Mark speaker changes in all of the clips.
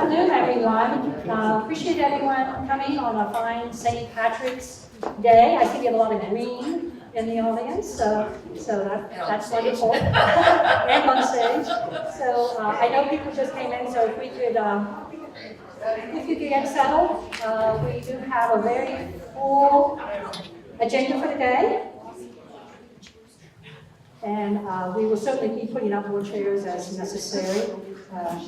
Speaker 1: afternoon, everyone. Appreciate everyone coming on a fine St. Patrick's Day. I see we have a lot of green in the audience, so that's wonderful. And on stage. So I know people just came in, so if we could get settled, we do have a very full agenda for the day. And we will certainly be putting up more chairs as necessary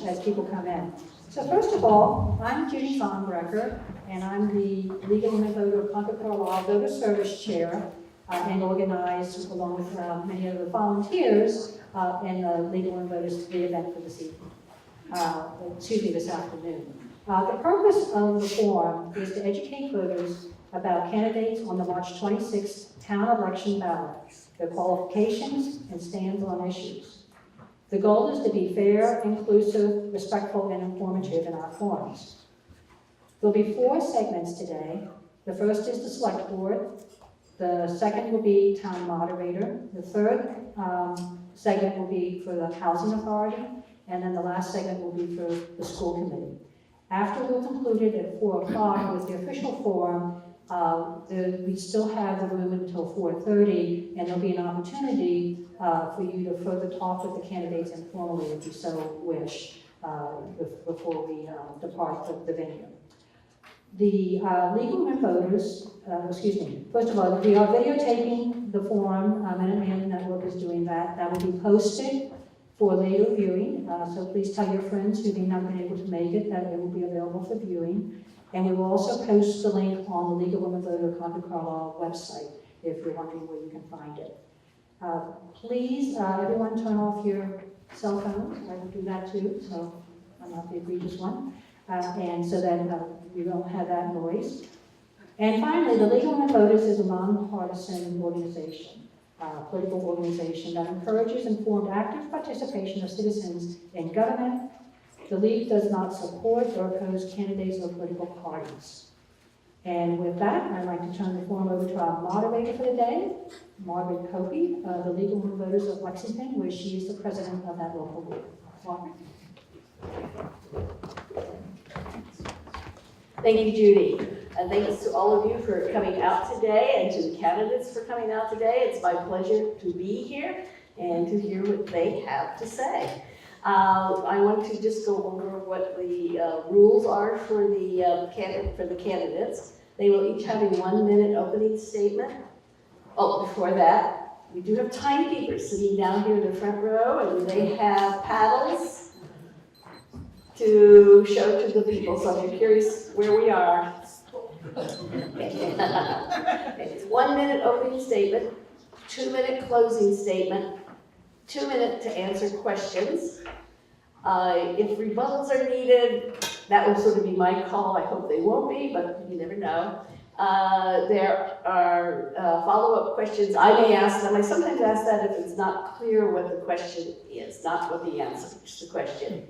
Speaker 1: as people come in. So first of all, I'm Judy Thonbrecker, and I'm the Legal Women Voter of Concord Voter Service Chair, and organized along with many of the volunteers in the Legal Women Voters the event for this evening. This afternoon. The purpose of the forum is to educate voters about candidates on the March 26th town election ballot, their qualifications, and stands on issues. The goal is to be fair, inclusive, respectful, and informative in our forums. There'll be 4 segments today. The first is the select board. The second will be town moderator. The third segment will be for the housing authority. And then the last segment will be for the school committee. After we're concluded at 4 o'clock with the official forum, we still have the room until 4:30, and there'll be an opportunity for you to further talk with the candidates informally if you so wish before we depart the venue. The Legal Women Voters, first of all, we are videotaping the forum. Minuteman Network is doing that. That will be posted for later viewing, so please tell your friends who may not have been able to make it that it will be available for viewing. And we will also post the link on the Legal Women Voter Concord Carlisle website if you're wondering where you can find it. Please, everyone turn off your cell phones. I will do that too, so I'm not the egregious one. And so that we don't have that noise. And finally, the Legal Women Voters is a nonpartisan organization. Political organization that encourages informed active participation of citizens in government. The League does not support or oppose candidates or political parties. And with that, I'd like to turn the forum over to our moderator for the day, Margaret Copey, the Legal Women Voters of Lexington, where she is the president of that local group. Margaret.
Speaker 2: Thank you, Judy. And thanks to all of you for coming out today and to the candidates for coming out today. It's my pleasure to be here and to hear what they have to say. I want to just go over what the rules are for the candidates. They will each have a 1-minute opening statement. Oh, before that, we do have timekeepers sitting down here in the front row, and they have paddles to show to the people, so if you're curious where we are. It's 1-minute opening statement, 2-minute closing statement, 2-minute to answer questions. If rebuttals are needed, that will sort of be my call. I hope they won't be, but you never know. There are follow-up questions. I may ask them. I sometimes ask that if it's not clear what the question is, not what the answer is to the question.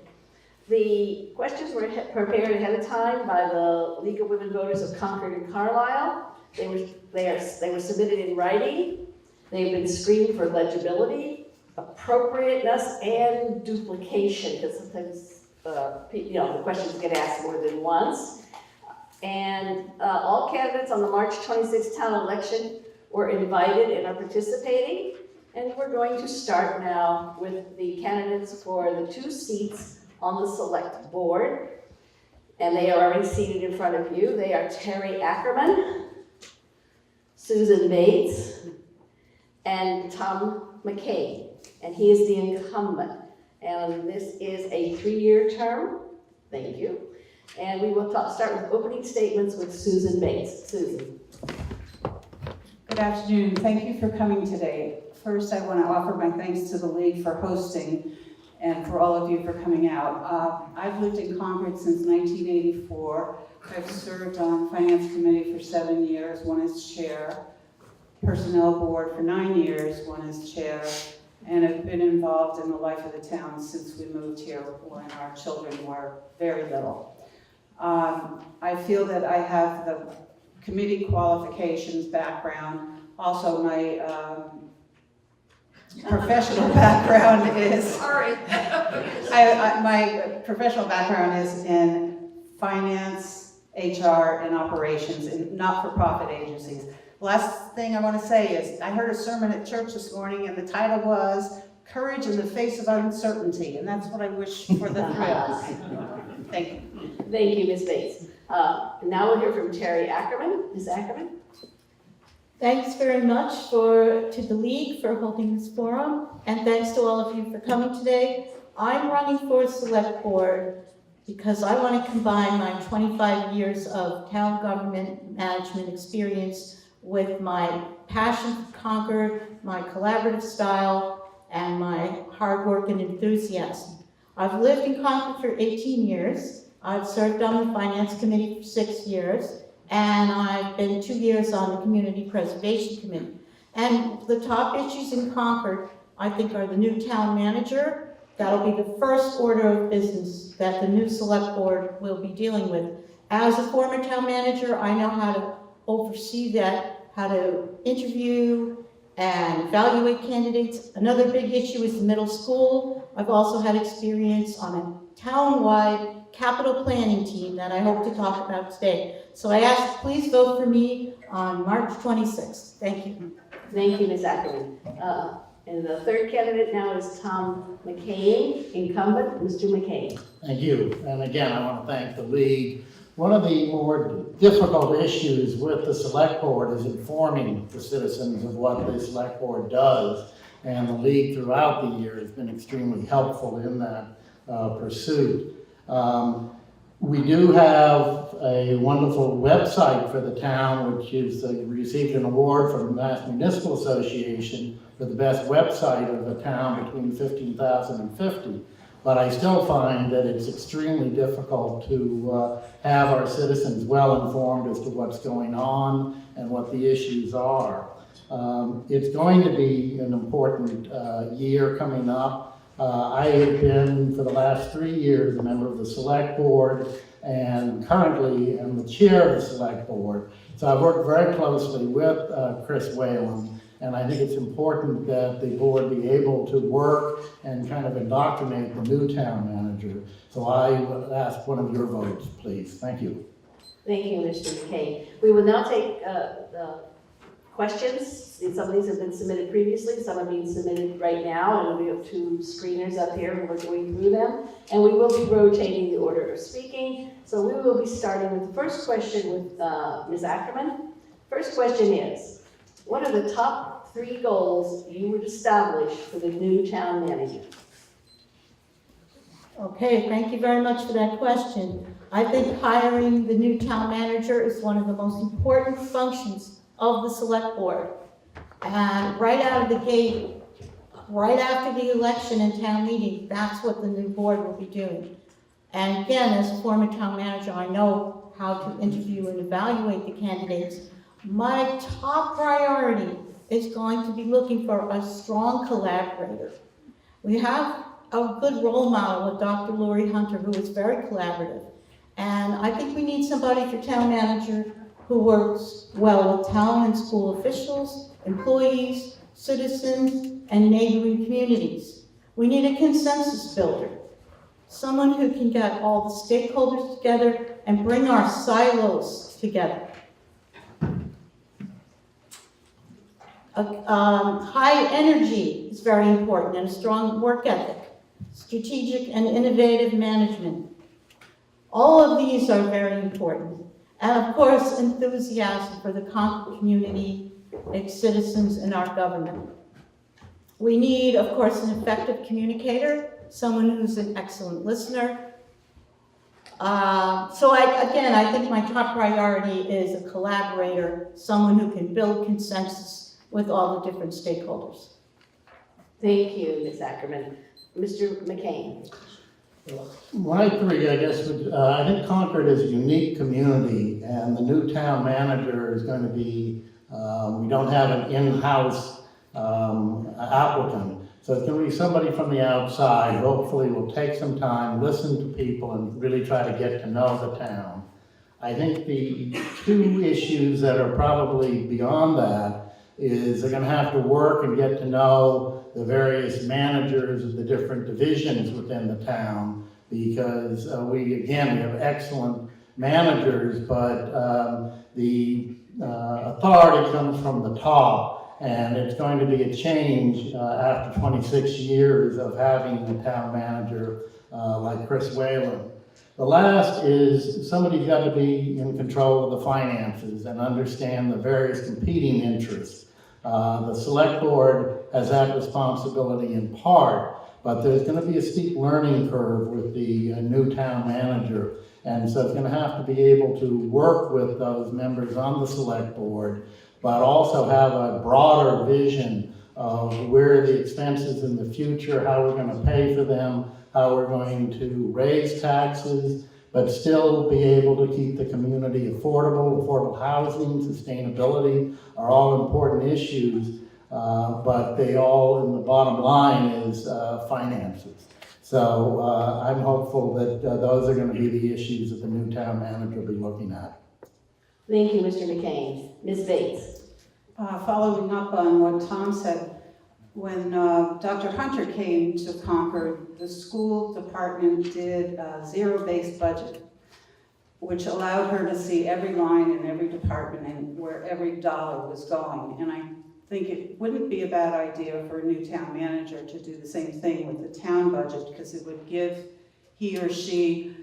Speaker 2: The questions were prepared ahead of time by the Legal Women Voters of Concord and Carlisle. They were submitted in writing. They've been screened for legibility, appropriateness, and duplication, because sometimes the questions get asked more than once. And all candidates on the March 26th town election were invited and are participating. And we're going to start now with the candidates for the 2 seats on the select board. And they are already seated in front of you. They are Terry Ackerman, Susan Bates, and Tom McCabe. And he is the incumbent. And this is a 3-year term. Thank you. And we will start with opening statements with Susan Bates. Susan.
Speaker 3: Good afternoon. Thank you for coming today. First, I want to offer my thanks to the League for hosting and for all of you for coming out. I've lived in Concord since 1984. I've served on Finance Committee for 7 years, one as chair, Personnel Board for 9 years, one as chair, and have been involved in the life of the town since we moved here when our children were very little. I feel that I have the committee qualifications background. Also, my professional background is,
Speaker 2: Sorry.
Speaker 3: my professional background is in finance, HR, and operations in not-for-profit agencies. Last thing I want to say is, I heard a sermon at church this morning, and the title was Courage in the Face of Uncertainty, and that's what I wish for the thrills. Thank you.
Speaker 2: Thank you, Ms. Bates. Now we'll hear from Terry Ackerman. Ms. Ackerman?
Speaker 4: Thanks very much to the League for holding this forum, and thanks to all of you for coming today. I'm running for Select Board because I want to combine my 25 years of town government management experience with my passion for Concord, my collaborative style, and my hard work and enthusiasm. I've lived in Concord for 18 years. I've served on the Finance Committee for 6 years, and I've been 2 years on the Community Preservation Committee. And the top issues in Concord, I think, are the new town manager. That'll be the first order of business that the new select board will be dealing with. As a former town manager, I know how to oversee that, how to interview and evaluate candidates. Another big issue is the middle school. I've also had experience on a town-wide capital planning team that I hope to talk about today. So I ask, please vote for me on March 26th. Thank you.
Speaker 2: Thank you, Ms. Ackerman. And the third candidate now is Tom McCain, incumbent. Mr. McCain.
Speaker 5: Thank you. And again, I want to thank the League. One of the more difficult issues with the Select Board is informing the citizens of what the Select Board does. And the League throughout the year has been extremely helpful in that pursuit. We do have a wonderful website for the town, which is received an award from the Mass Municipal Association for the best website of a town between 15,000 and 50. But I still find that it's extremely difficult to have our citizens well informed as to what's going on and what the issues are. It's going to be an important year coming up. I have been, for the last 3 years, a member of the Select Board, and currently am the chair of the Select Board. So I've worked very closely with Chris Whalen, and I think it's important that the board be able to work and kind of indoctrinate the new town manager. So I ask one of your votes, please. Thank you.
Speaker 2: Thank you, Mr. McCain. We will now take the questions. Some of these have been submitted previously, some are being submitted right now, and we have 2 screeners up here and we're going through them. And we will be rotating the order of speaking. So we will be starting with the first question with Ms. Ackerman. First question is, what are the top 3 goals you would establish for the new town manager?
Speaker 4: Okay, thank you very much for that question. I think hiring the new town manager is one of the most important functions of the select board. And right out of the gate, right after the election and town meeting, that's what the new board will be doing. And again, as a former town manager, I know how to interview and evaluate the candidates. My top priority is going to be looking for a strong collaborator. We have a good role model with Dr. Lori Hunter, who is very collaborative. And I think we need somebody for town manager who works well with town and school officials, employees, citizens, and neighboring communities. We need a consensus builder, someone who can get all the stakeholders together and bring our silos together. High energy is very important, and a strong work ethic, strategic and innovative management. All of these are very important. And of course, enthusiasm for the Concord community, its citizens, and our government. We need, of course, an effective communicator, someone who's an excellent listener. I think my top priority is a collaborator, someone who can build consensus with all the different stakeholders.
Speaker 2: Thank you, Ms. Ackerman. Mr. McCain.
Speaker 5: My 3, I guess, I think Concord is a unique community, and the new town manager is going to be, we don't have an in-house applicant. So it's going to be somebody from the outside. Hopefully will take some time, listen to people, and really try to get to know the town. I think the 2 issues that are probably beyond that is they're going to have to work and get to know the various managers of the different divisions within the town, because we have excellent managers, but the authority comes from the top, and it's going to be a change after 26 years of having a town manager like Chris Whalen. The last is somebody's got to be in control of the finances and understand the various competing interests. The select board has that responsibility in part, but there's going to be a steep learning curve with the new town manager. And so it's going to have to be able to work with those members on the select board, but also have a broader vision of where the expenses in the future, how we're going to pay for them, how we're going to raise taxes, but still be able to keep the community affordable. Affordable housing, sustainability are all important issues, but they all, in the bottom line, is finances. So I'm hopeful that those are going to be the issues that the new town manager will be looking at.
Speaker 2: Thank you, Mr. McCain. Ms. Bates.
Speaker 3: Following up on what Tom said, when Dr. Hunter came to Concord, the school department did a zero-based budget, which allowed her to see every line in every department and where every dollar was going. And I think it wouldn't be a bad idea for a new town manager to do the same thing with the town budget, because it would give he or she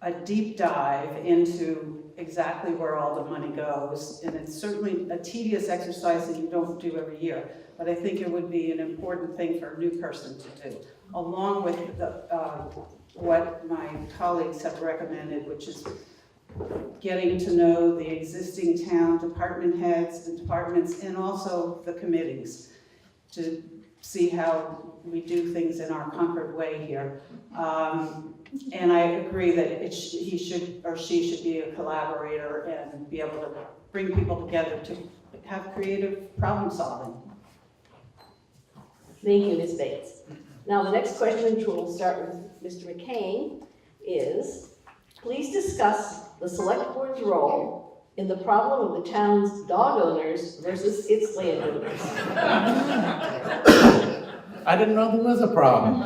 Speaker 3: a deep dive into exactly where all the money goes. And it's certainly a tedious exercise that you don't do every year, but I think it would be an important thing for a new person to do, along with what my colleagues have recommended, which is getting to know the existing town department heads, the departments, and also the committees to see how we do things in our Concord way here. And I agree that he should or she should be a collaborator and be able to bring people together to have creative problem solving.
Speaker 2: Thank you, Ms. Bates. Now, the next question, which we'll start with Mr. McCain, is please discuss the select board's role in the problem of the town's dog owners versus its landowners.
Speaker 5: I didn't know there was a problem.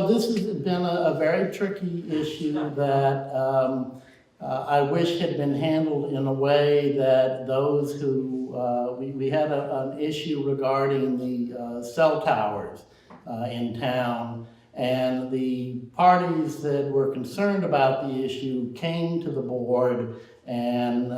Speaker 5: This has been a very tricky issue that I wish had been handled in a way that those who, we had an issue regarding the cell towers in town, and the parties that were concerned about the issue came to the board and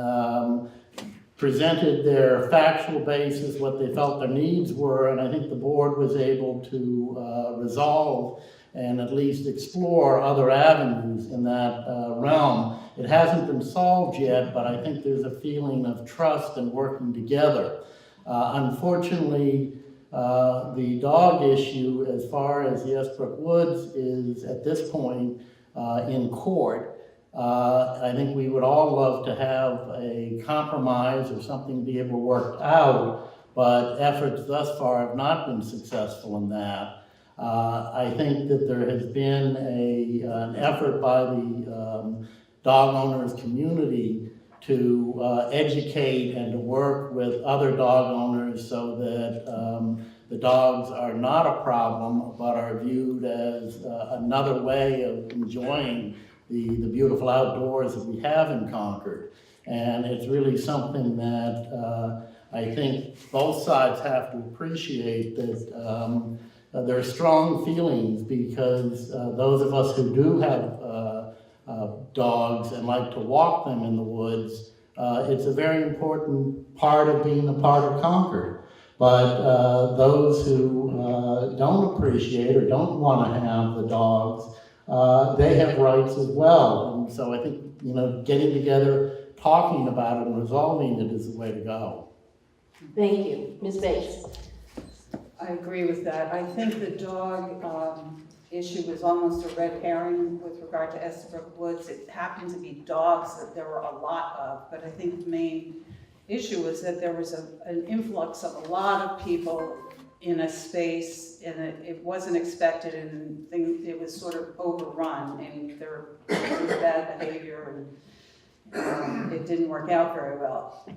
Speaker 5: presented their factual basis, what they felt their needs were, and I think the board was able to resolve and at least explore other avenues in that realm. It hasn't been solved yet, but I think there's a feeling of trust and working together. Unfortunately, the dog issue, as far as the Esbrook Woods, is at this point in court. I think we would all love to have a compromise or something be able to work out, but efforts thus far have not been successful in that. I think that there has been an effort by the dog owners community to educate and to work with other dog owners so that the dogs are not a problem, but are viewed as another way of enjoying the beautiful outdoors that we have in Concord. And it's really something that I think both sides have to appreciate, that there are strong feelings, because those of us who do have dogs and like to walk them in the woods, it's a very important part of being a part of Concord. But those who don't appreciate or don't want to have the dogs, they have rights as well. And so I think, getting together, talking about it and resolving it is the way to go.
Speaker 2: Thank you. Ms. Bates.
Speaker 3: I agree with that. I think the dog issue was almost a red herring with regard to Esbrook Woods. It happened to be dogs that there were a lot of, but I think the main issue was that there was an influx of a lot of people in a space, and it wasn't expected, and it was sort of overrun, and there was bad behavior, and it didn't work out very well.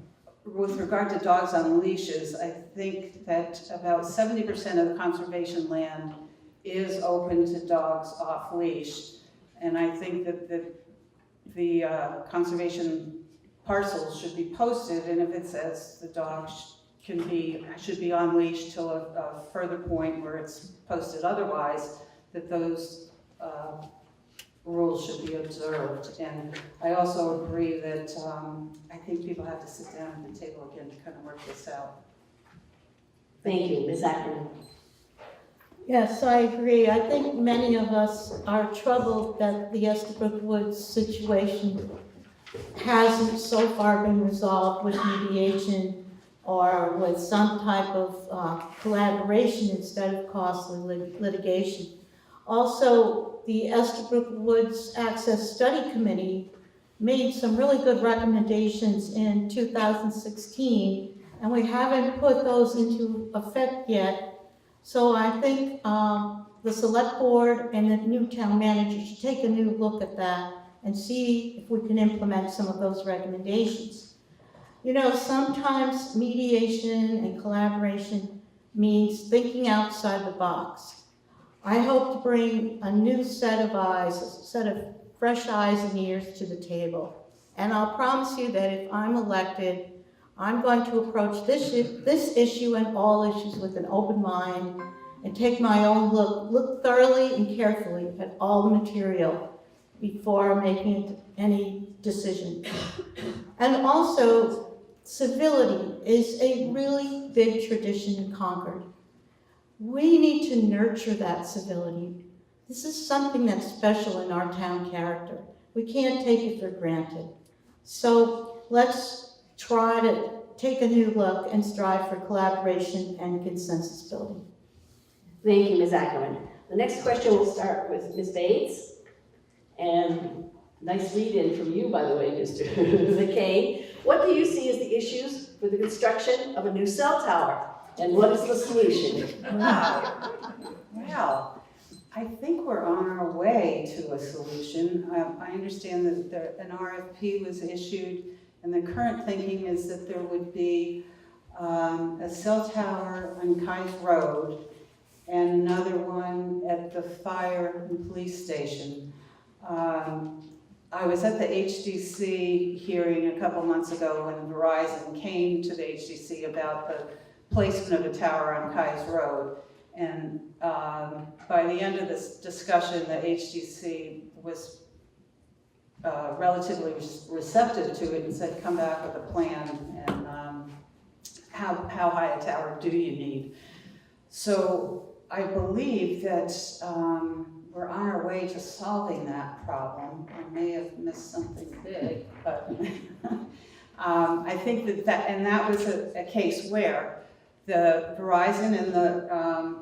Speaker 3: with regard to dogs on leashes, I think that about 70% of the conservation land is open to dogs off leash. And I think that the conservation parcels should be posted, and if it says the dog should be on leash till a further point where it's posted otherwise, that those rules should be observed. And I also agree that I think people have to sit down at the table again to kind of work this out.
Speaker 2: Thank you, Ms. Ackerman.
Speaker 4: Yes, I agree. I think many of us are troubled that the Estabrook Woods situation hasn't so far been resolved with mediation or with some type of collaboration instead of costly litigation. Also, the Estabrook Woods Access Study Committee made some really good recommendations in 2016, and we haven't put those into effect yet. So I think the select board and the new town manager should take a new look at that and see if we can implement some of those recommendations. You know, sometimes mediation and collaboration means thinking outside the box. I hope to bring a new set of eyes, a set of fresh eyes and ears to the table. And I'll promise you that if I'm elected, I'm going to approach this issue and all issues with an open mind and take my own look thoroughly and carefully at all the material before making any decision. And also, civility is a really big tradition in Concord. We need to nurture that civility. This is something that's special in our town character. We can't take it for granted. So let's try to take a new look and strive for collaboration and consensus building.
Speaker 2: Thank you, Ms. Ackerman. The next question will start with Ms. Bates. And nice lead-in from you, by the way, Mr. McCain. What do you see as the issues for the construction of a new cell tower? And what is the solution?
Speaker 3: Wow. Well, I think we're on our way to a solution. I understand that an RFP was issued, and the current thinking is that there would be a cell tower on Kais Road and another one at the fire and police station. I was at the HDC hearing a couple months ago when Verizon came to the HDC about the placement of a tower on Kais Road. And by the end of this discussion, the HDC was relatively receptive to it and said, come back with a plan and how high a tower do you need? So I believe that we're on our way to solving that problem. I may have missed something big, but I think that was a case where the Verizon and the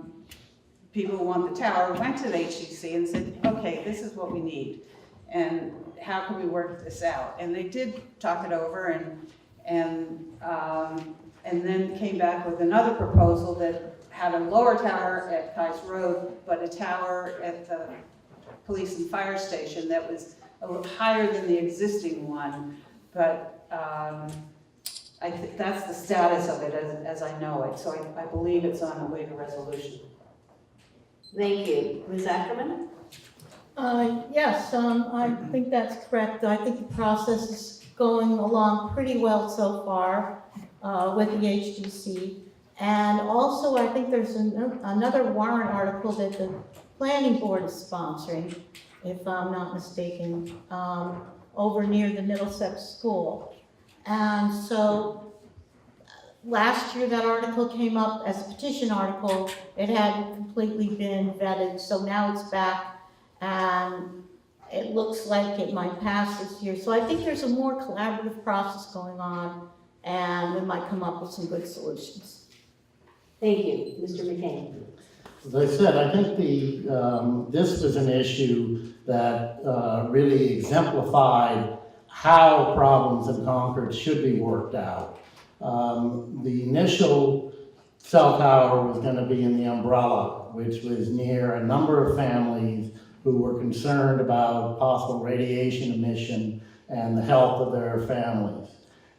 Speaker 3: people who want the tower went to the HDC and said, okay, this is what we need, and how can we work this out? And they did talk it over, and then came back with another proposal that had a lower tower at Kais Road, but a tower at the police and fire station that was a little higher than the existing one, but I think that's the status of it as I know it. So I believe it's on the way to resolution.
Speaker 2: Thank you. Ms. Ackerman?
Speaker 4: Yes, I think that's correct. I think the process is going along pretty well so far with the HDC. And also, I think there's another warrant article that the planning board is sponsoring, if I'm not mistaken, over near the Middlesex School. And so last year that article came up as a petition article. It hadn't completely been vetted, so now it's back and it looks like it might pass this year. So I think there's a more collaborative process going on and we might come up with some good solutions.
Speaker 2: Thank you. Mr. McCain?
Speaker 5: As I said, I think this was an issue that really exemplified how problems in Concord should be worked out. The initial cell tower was going to be in the Umbrella, which was near a number of families who were concerned about possible radiation emission and the health of their families.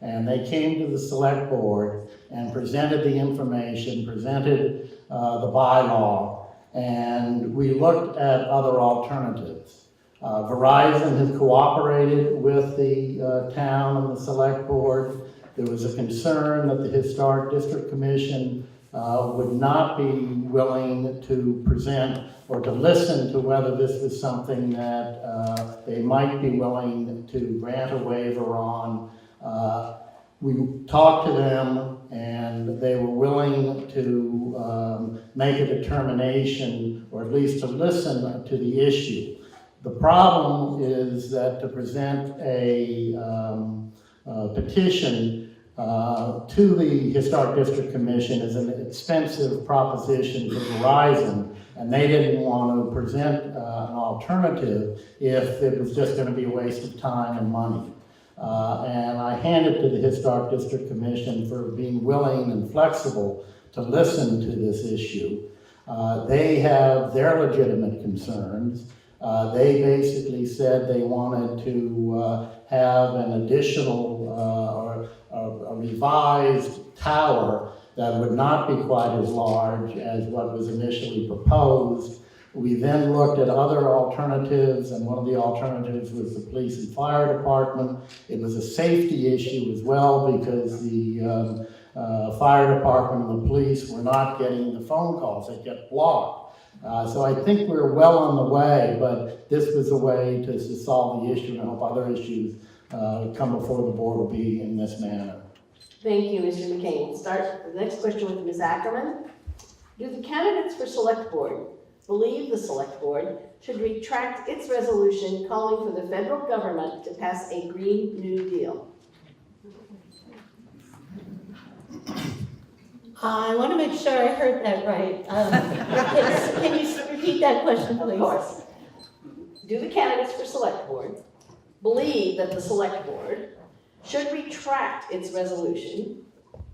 Speaker 5: And they came to the select board and presented the information, presented the bylaw, and we looked at other alternatives. Verizon has cooperated with the town and the select board. There was a concern that the Historic District Commission would not be willing to present or to listen to whether this was something that they might be willing to grant a waiver on. We talked to them and they were willing to make a determination, or at least to listen to the issue. The problem is that to present a petition to the Historic District Commission is an expensive proposition to Verizon, and they didn't want to present an alternative if it was just going to be a waste of time and money. And I hand it to the Historic District Commission for being willing and flexible to listen to this issue. They have their legitimate concerns. They basically said they wanted to have an additional or a revised tower that would not be quite as large as what was initially proposed. We then looked at other alternatives, and one of the alternatives was the police and fire department. It was a safety issue as well because the fire department and the police were not getting the phone calls. They get blocked. So I think we're well on the way, but this was a way to solve the issue, and I hope other issues come before the board will be in this manner.
Speaker 2: Thank you, Mr. McCain. We'll start the next question with Ms. Ackerman. Do the candidates for select board believe the select board should retract its resolution calling for the federal government to pass a Green New Deal?
Speaker 4: I want to make sure I heard that right. Can you repeat that question, please?
Speaker 2: Of course. Do the candidates for select board believe that the select board should retract its resolution?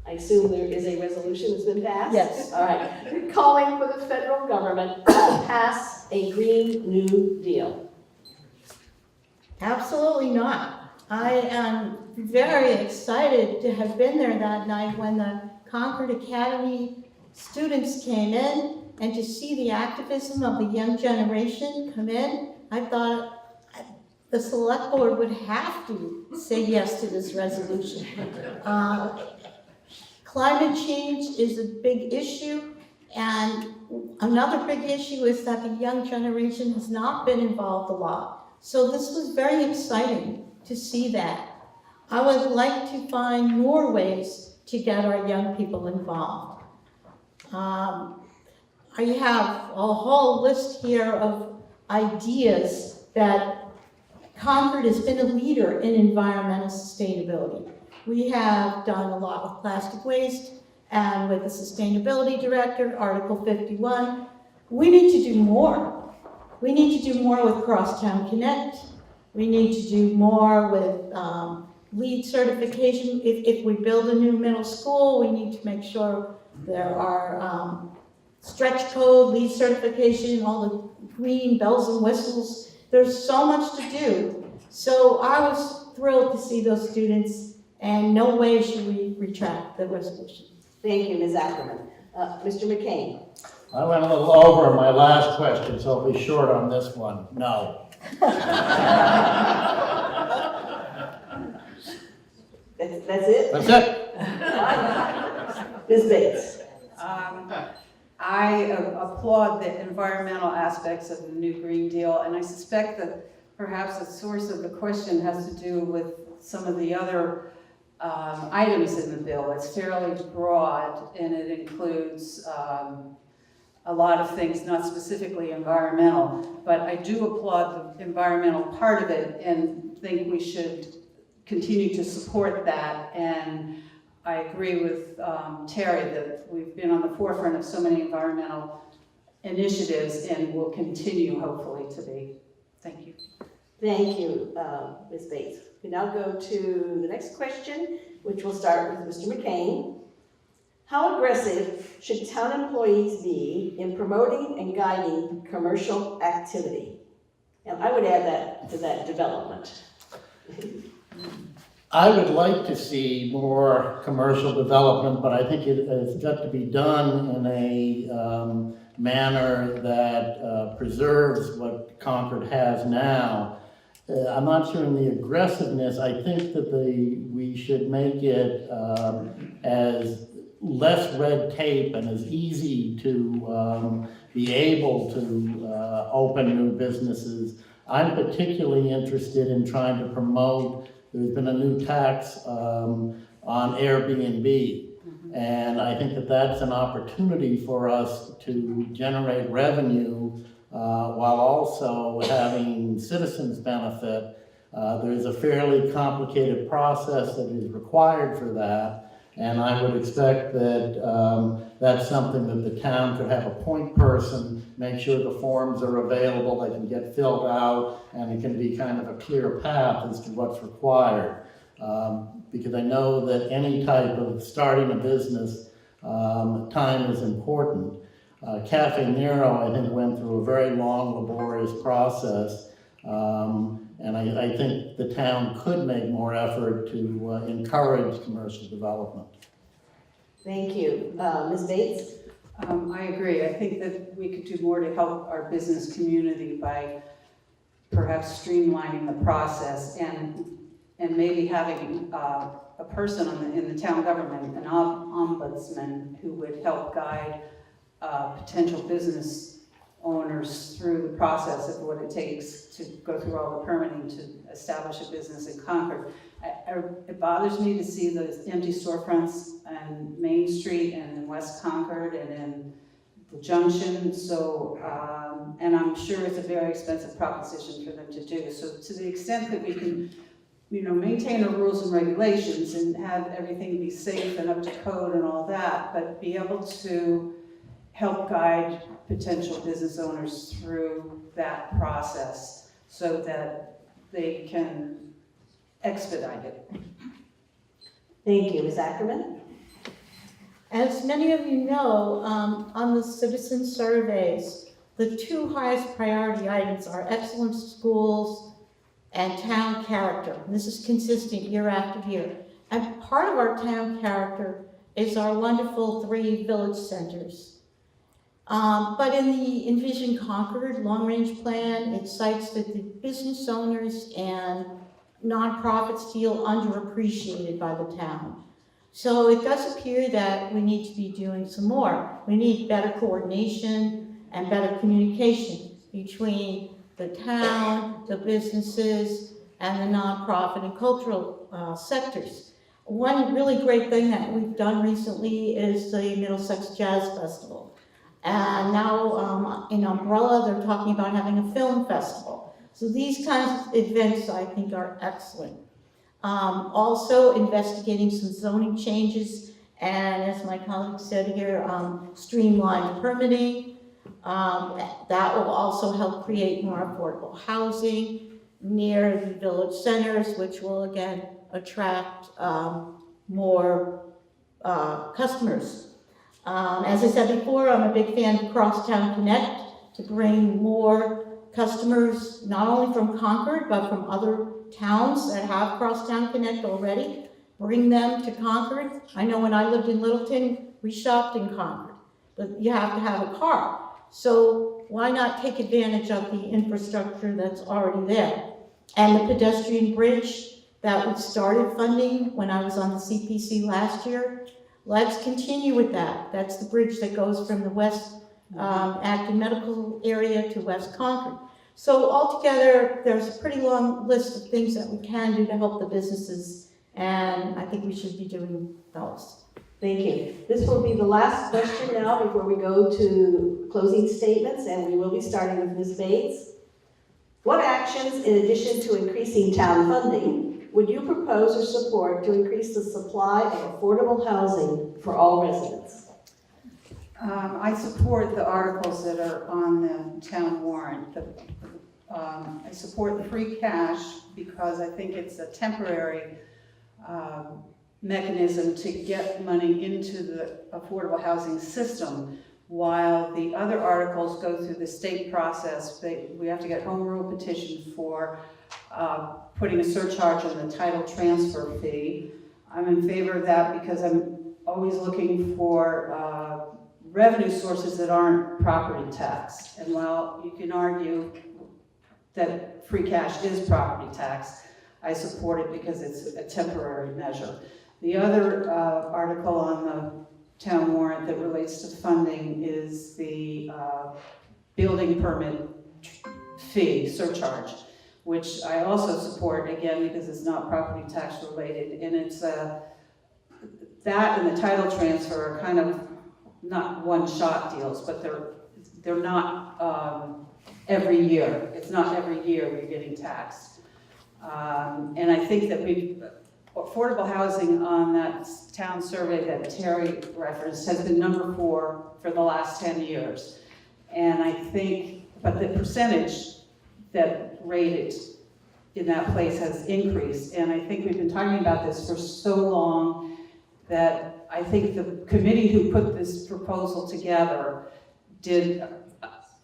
Speaker 2: I assume there is a resolution that's been passed?
Speaker 4: Yes.
Speaker 2: All right. Calling for the federal government to pass a Green New Deal.
Speaker 4: Absolutely not. I am very excited to have been there that night when the Concord Academy students came in, and to see the activism of the young generation come in. I thought the select board would have to say yes to this resolution. Climate change is a big issue, and another big issue is that the young generation has not been involved a lot. So this was very exciting to see that. I would like to find more ways to get our young people involved. I have a whole list here of ideas that Concord has been a leader in environmental sustainability. We have done a lot with plastic waste, and with the sustainability director, Article 51. We need to do more. We need to do more with Crosstown Connect. We need to do more with LEED certification. If we build a new middle school, we need to make sure there are stretch code, LEED certification, all the green bells and whistles. There's so much to do. So I was thrilled to see those students, and no way should we retract the resolution.
Speaker 2: Thank you, Ms. Ackerman. Mr. McCain.
Speaker 5: I went a little over my last question, so I'll be short on this one. No.
Speaker 2: That's it?
Speaker 5: That's it.
Speaker 2: Ms. Bates.
Speaker 3: I applaud the environmental aspects of the new Green Deal, and I suspect that perhaps the source of the question has to do with some of the other items in the bill. It's fairly broad, and it includes a lot of things, not specifically environmental, but I do applaud the environmental part of it and think we should continue to support that. And I agree with Terry that we've been on the forefront of so many environmental initiatives and will continue, hopefully, to be. Thank you.
Speaker 2: Thank you, Ms. Bates. We now go to the next question, which will start with Mr. McCain. How aggressive should town employees be in promoting and guiding commercial activity? And I would add that to that development.
Speaker 5: I would like to see more commercial development, but I think it has got to be done in a manner that preserves what Concord has now. I'm not sure in the aggressiveness. I think that we should make it as less red tape and as easy to be able to open new businesses. I'm particularly interested in trying to promote. There's been a new tax on Airbnb, and I think that that's an opportunity for us to generate revenue while also having citizens benefit. There's a fairly complicated process that is required for that, and I would expect that that's something that the town could have a point person, make sure the forms are available, they can get filled out, and it can be kind of a clear path as to what's required. Because I know that any type of starting a business, time is important. Cafe Nero, I think, went through a very long, laborious process, and I think the town could make more effort to encourage commercial development.
Speaker 2: Thank you. Ms. Bates?
Speaker 3: I agree. I think that we could do more to help our business community by perhaps streamlining the process and maybe having a person in the town government, an ombudsman, who would help guide potential business owners through the process of what it takes to go through all the permitting to establish a business in Concord. It bothers me to see those empty storefronts on Main Street and in West Concord and in the Junction. So, and I'm sure it's a very expensive proposition for them to do. So to the extent that we can, maintain our rules and regulations and have everything be safe and up to code and all that, but be able to help guide potential business owners through that process so that they can expedite it.
Speaker 2: Thank you. Ms. Ackerman?
Speaker 4: As many of you know, on the citizen surveys, the two highest priority items are excellent schools and town character. This is consistent year after year. And part of our town character is our wonderful 3 village centers. But in the Envision Concord long-range plan, it cites that the business owners and nonprofits feel underappreciated by the town. So it does appear that we need to be doing some more. We need better coordination and better communication between the town, the businesses, and the nonprofit and cultural sectors. One really great thing that we've done recently is the Middlesex Jazz Festival. And now in Umbrella, they're talking about having a film festival. So these kinds of events, I think, are excellent. Also investigating some zoning changes, and as my colleague said here, streamline permitting. That will also help create more affordable housing near the village centers, which will again attract more customers. As I said before, I'm a big fan of Crosstown Connect to bring more customers, not only from Concord, but from other towns that have Crosstown Connect already. Bring them to Concord. I know when I lived in Littleton, we shopped in Concord, but you have to have a car. So why not take advantage of the infrastructure that's already there? And the pedestrian bridge that we started funding when I was on the CPC last year, let's continue with that. That's the bridge that goes from the West Acton Medical area to West Concord. So altogether, there's a pretty long list of things that we can do to help the businesses, and I think we should be doing those.
Speaker 2: Thank you. This will be the last question now before we go to closing statements, and we will be starting with Ms. Bates. What actions, in addition to increasing town funding, would you propose or support to increase the supply of affordable housing for all residents?
Speaker 3: I support the articles that are on the town warrant. I support the free cash because I think it's a temporary mechanism to get money into the affordable housing system, while the other articles go through the state process. We have to get home rule petition for putting a surcharge on the title transfer fee. I'm in favor of that because I'm always looking for revenue sources that aren't property tax. And while you can argue that free cash is property tax, I support it because it's a temporary measure. The other article on the town warrant that relates to funding is the building permit fee surcharge, which I also support, again, because it's not property tax related. And it's that and the title transfer are kind of not one-shot deals, but they're not every year. It's not every year we're getting taxed. And I think that affordable housing on that town survey that Terry referenced has been number 4 for the last 10 years. And I think, but the percentage that rated in that place has increased. And I think we've been talking about this for so long that I think the committee who put this proposal together did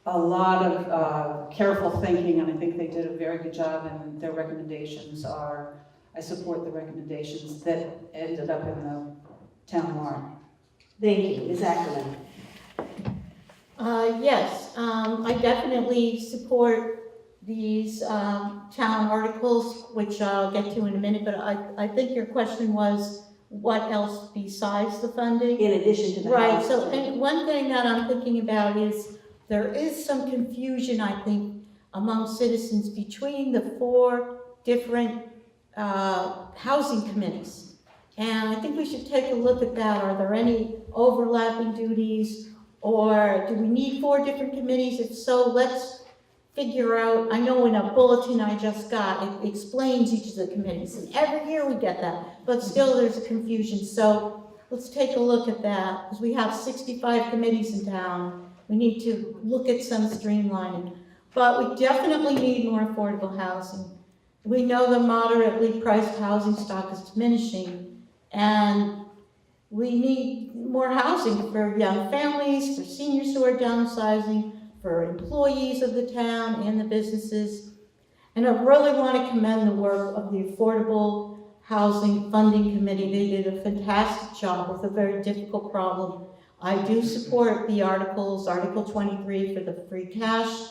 Speaker 3: a lot of careful thinking, and I think they did a very good job, and their recommendations are, I support the recommendations that ended up in the town warrant.
Speaker 2: Thank you, Ms. Ackerman.
Speaker 4: Yes, I definitely support these town articles, which I'll get to in a minute, but I think your question was what else besides the funding?
Speaker 2: In addition to the
Speaker 4: Right,
Speaker 2: house.
Speaker 4: so and one thing that I'm thinking about is there is some confusion, I think, among citizens between the 4 different housing committees. And I think we should take a look at that. Are there any overlapping duties, or do we need 4 different committees? If so, let's figure out, I know in a bulletin I just got, it explains each of the committees, and every year we get that, but still there's a confusion. So let's take a look at that, because we have 65 committees in town. We need to look at some streamlining, but we definitely need more affordable housing. We know the moderately priced housing stock is diminishing, and we need more housing for young families, for seniors who are downsizing, for employees of the town and the businesses. And I really want to commend the work of the Affordable Housing Funding Committee. They did a fantastic job with a very difficult problem. I do support the articles, Article 23 for the free cash,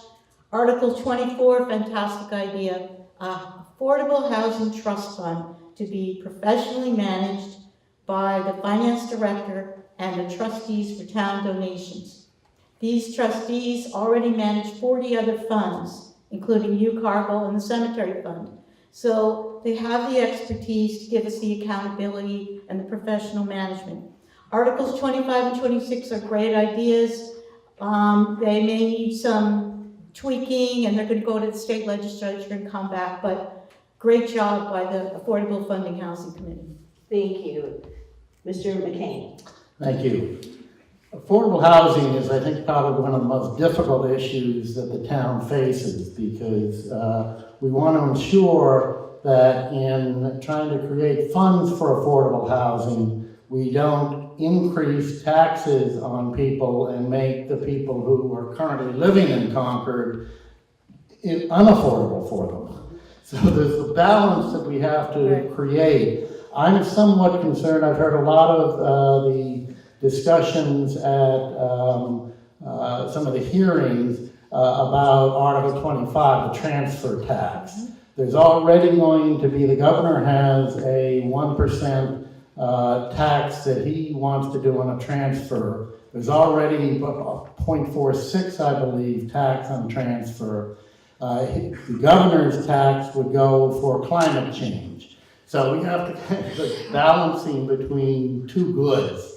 Speaker 4: Article 24, fantastic idea, Affordable Housing Trust Fund to be professionally managed by the finance director and the trustees for town donations. These trustees already manage 40 other funds, including UCargill and the cemetery fund. So they have the expertise to give us the accountability and the professional management. Articles 25 and 26 are great ideas. They may need some tweaking, and they're going to go to the state legislature and come back, but great job by the Affordable Funding Housing Committee.
Speaker 2: Thank you. Mr. McCain.
Speaker 5: Thank you. Affordable housing is, I think, probably one of the most difficult issues that the town faces, because we want to ensure that in trying to create funds for affordable housing, we don't increase taxes on people and make the people who are currently living in Concord unaffordable for them. So there's a balance that we have to create. I'm somewhat concerned. I've heard a lot of the discussions at some of the hearings about Article 25, the transfer tax. There's already going to be, the governor has a 1% tax that he wants to do on a transfer. There's already 0.46, I believe, tax on transfer. The governor's tax would go for climate change. So we have to kind of balancing between 2 goods.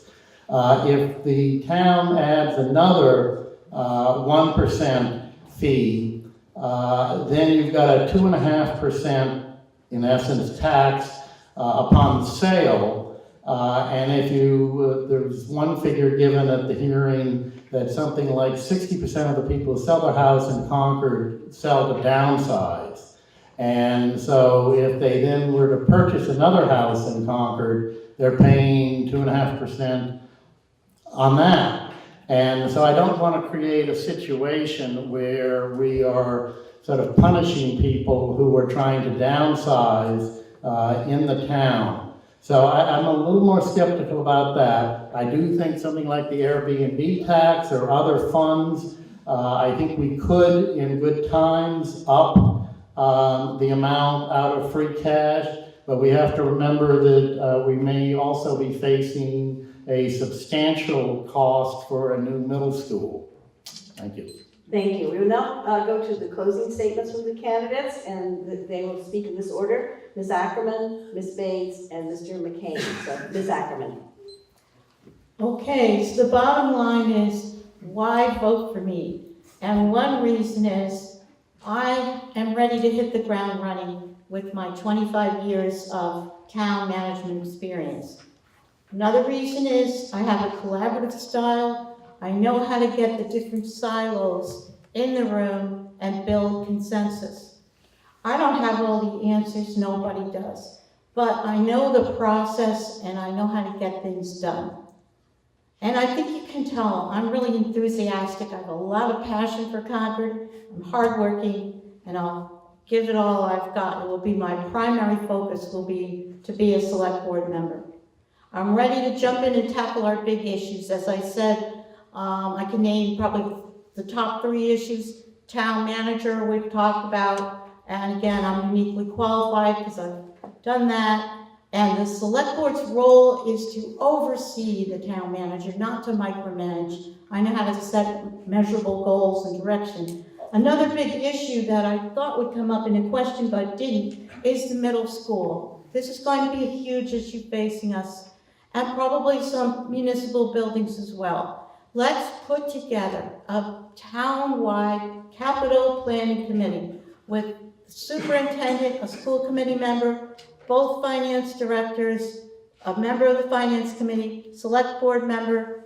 Speaker 5: If the town adds another 1% fee, then you've got a 2.5%, in essence, tax upon sale. And if you, there was one figure given at the hearing that something like 60% of the people who sell their house in Concord sell to downsize. And so if they then were to purchase another house in Concord, they're paying 2.5% on that. And so I don't want to create a situation where we are sort of punishing people who were trying to downsize in the town. So I'm a little more skeptical about that. I do think something like the Airbnb tax or other funds, I think we could, in good times, up the amount out of free cash, but we have to remember that we may also be facing a substantial cost for a new middle school. Thank you.
Speaker 2: Thank you. We will now go to the closing statements from the candidates, and they will speak in this order. Ms. Ackerman, Ms. Bates, and Mr. McCain. So, Ms. Ackerman.
Speaker 4: Okay, so the bottom line is, why vote for me? And one reason is, I am ready to hit the ground running with my 25 years of town management experience. Another reason is, I have a collaborative style. I know how to get the different silos in the room and build consensus. I don't have all the answers, nobody does. But I know the process and I know how to get things done. And I think you can tell, I'm really enthusiastic. I have a lot of passion for Concord. I'm hardworking, and I'll give it all I've got. It will be my primary focus will be to be a select board member. I'm ready to jump in and tackle our big issues. As I said, I can name probably the top 3 issues. Town manager we've talked about, and again, I'm uniquely qualified because I've done that. And the select board's role is to oversee the town manager, not to micromanage. I know how to set measurable goals and direction. Another big issue that I thought would come up in a question but didn't is the middle school. This is going to be a huge issue facing us, and probably some municipal buildings as well. Let's put together a town-wide capital planning committee with the superintendent, a school committee member, both finance directors, a member of the finance committee, select board member,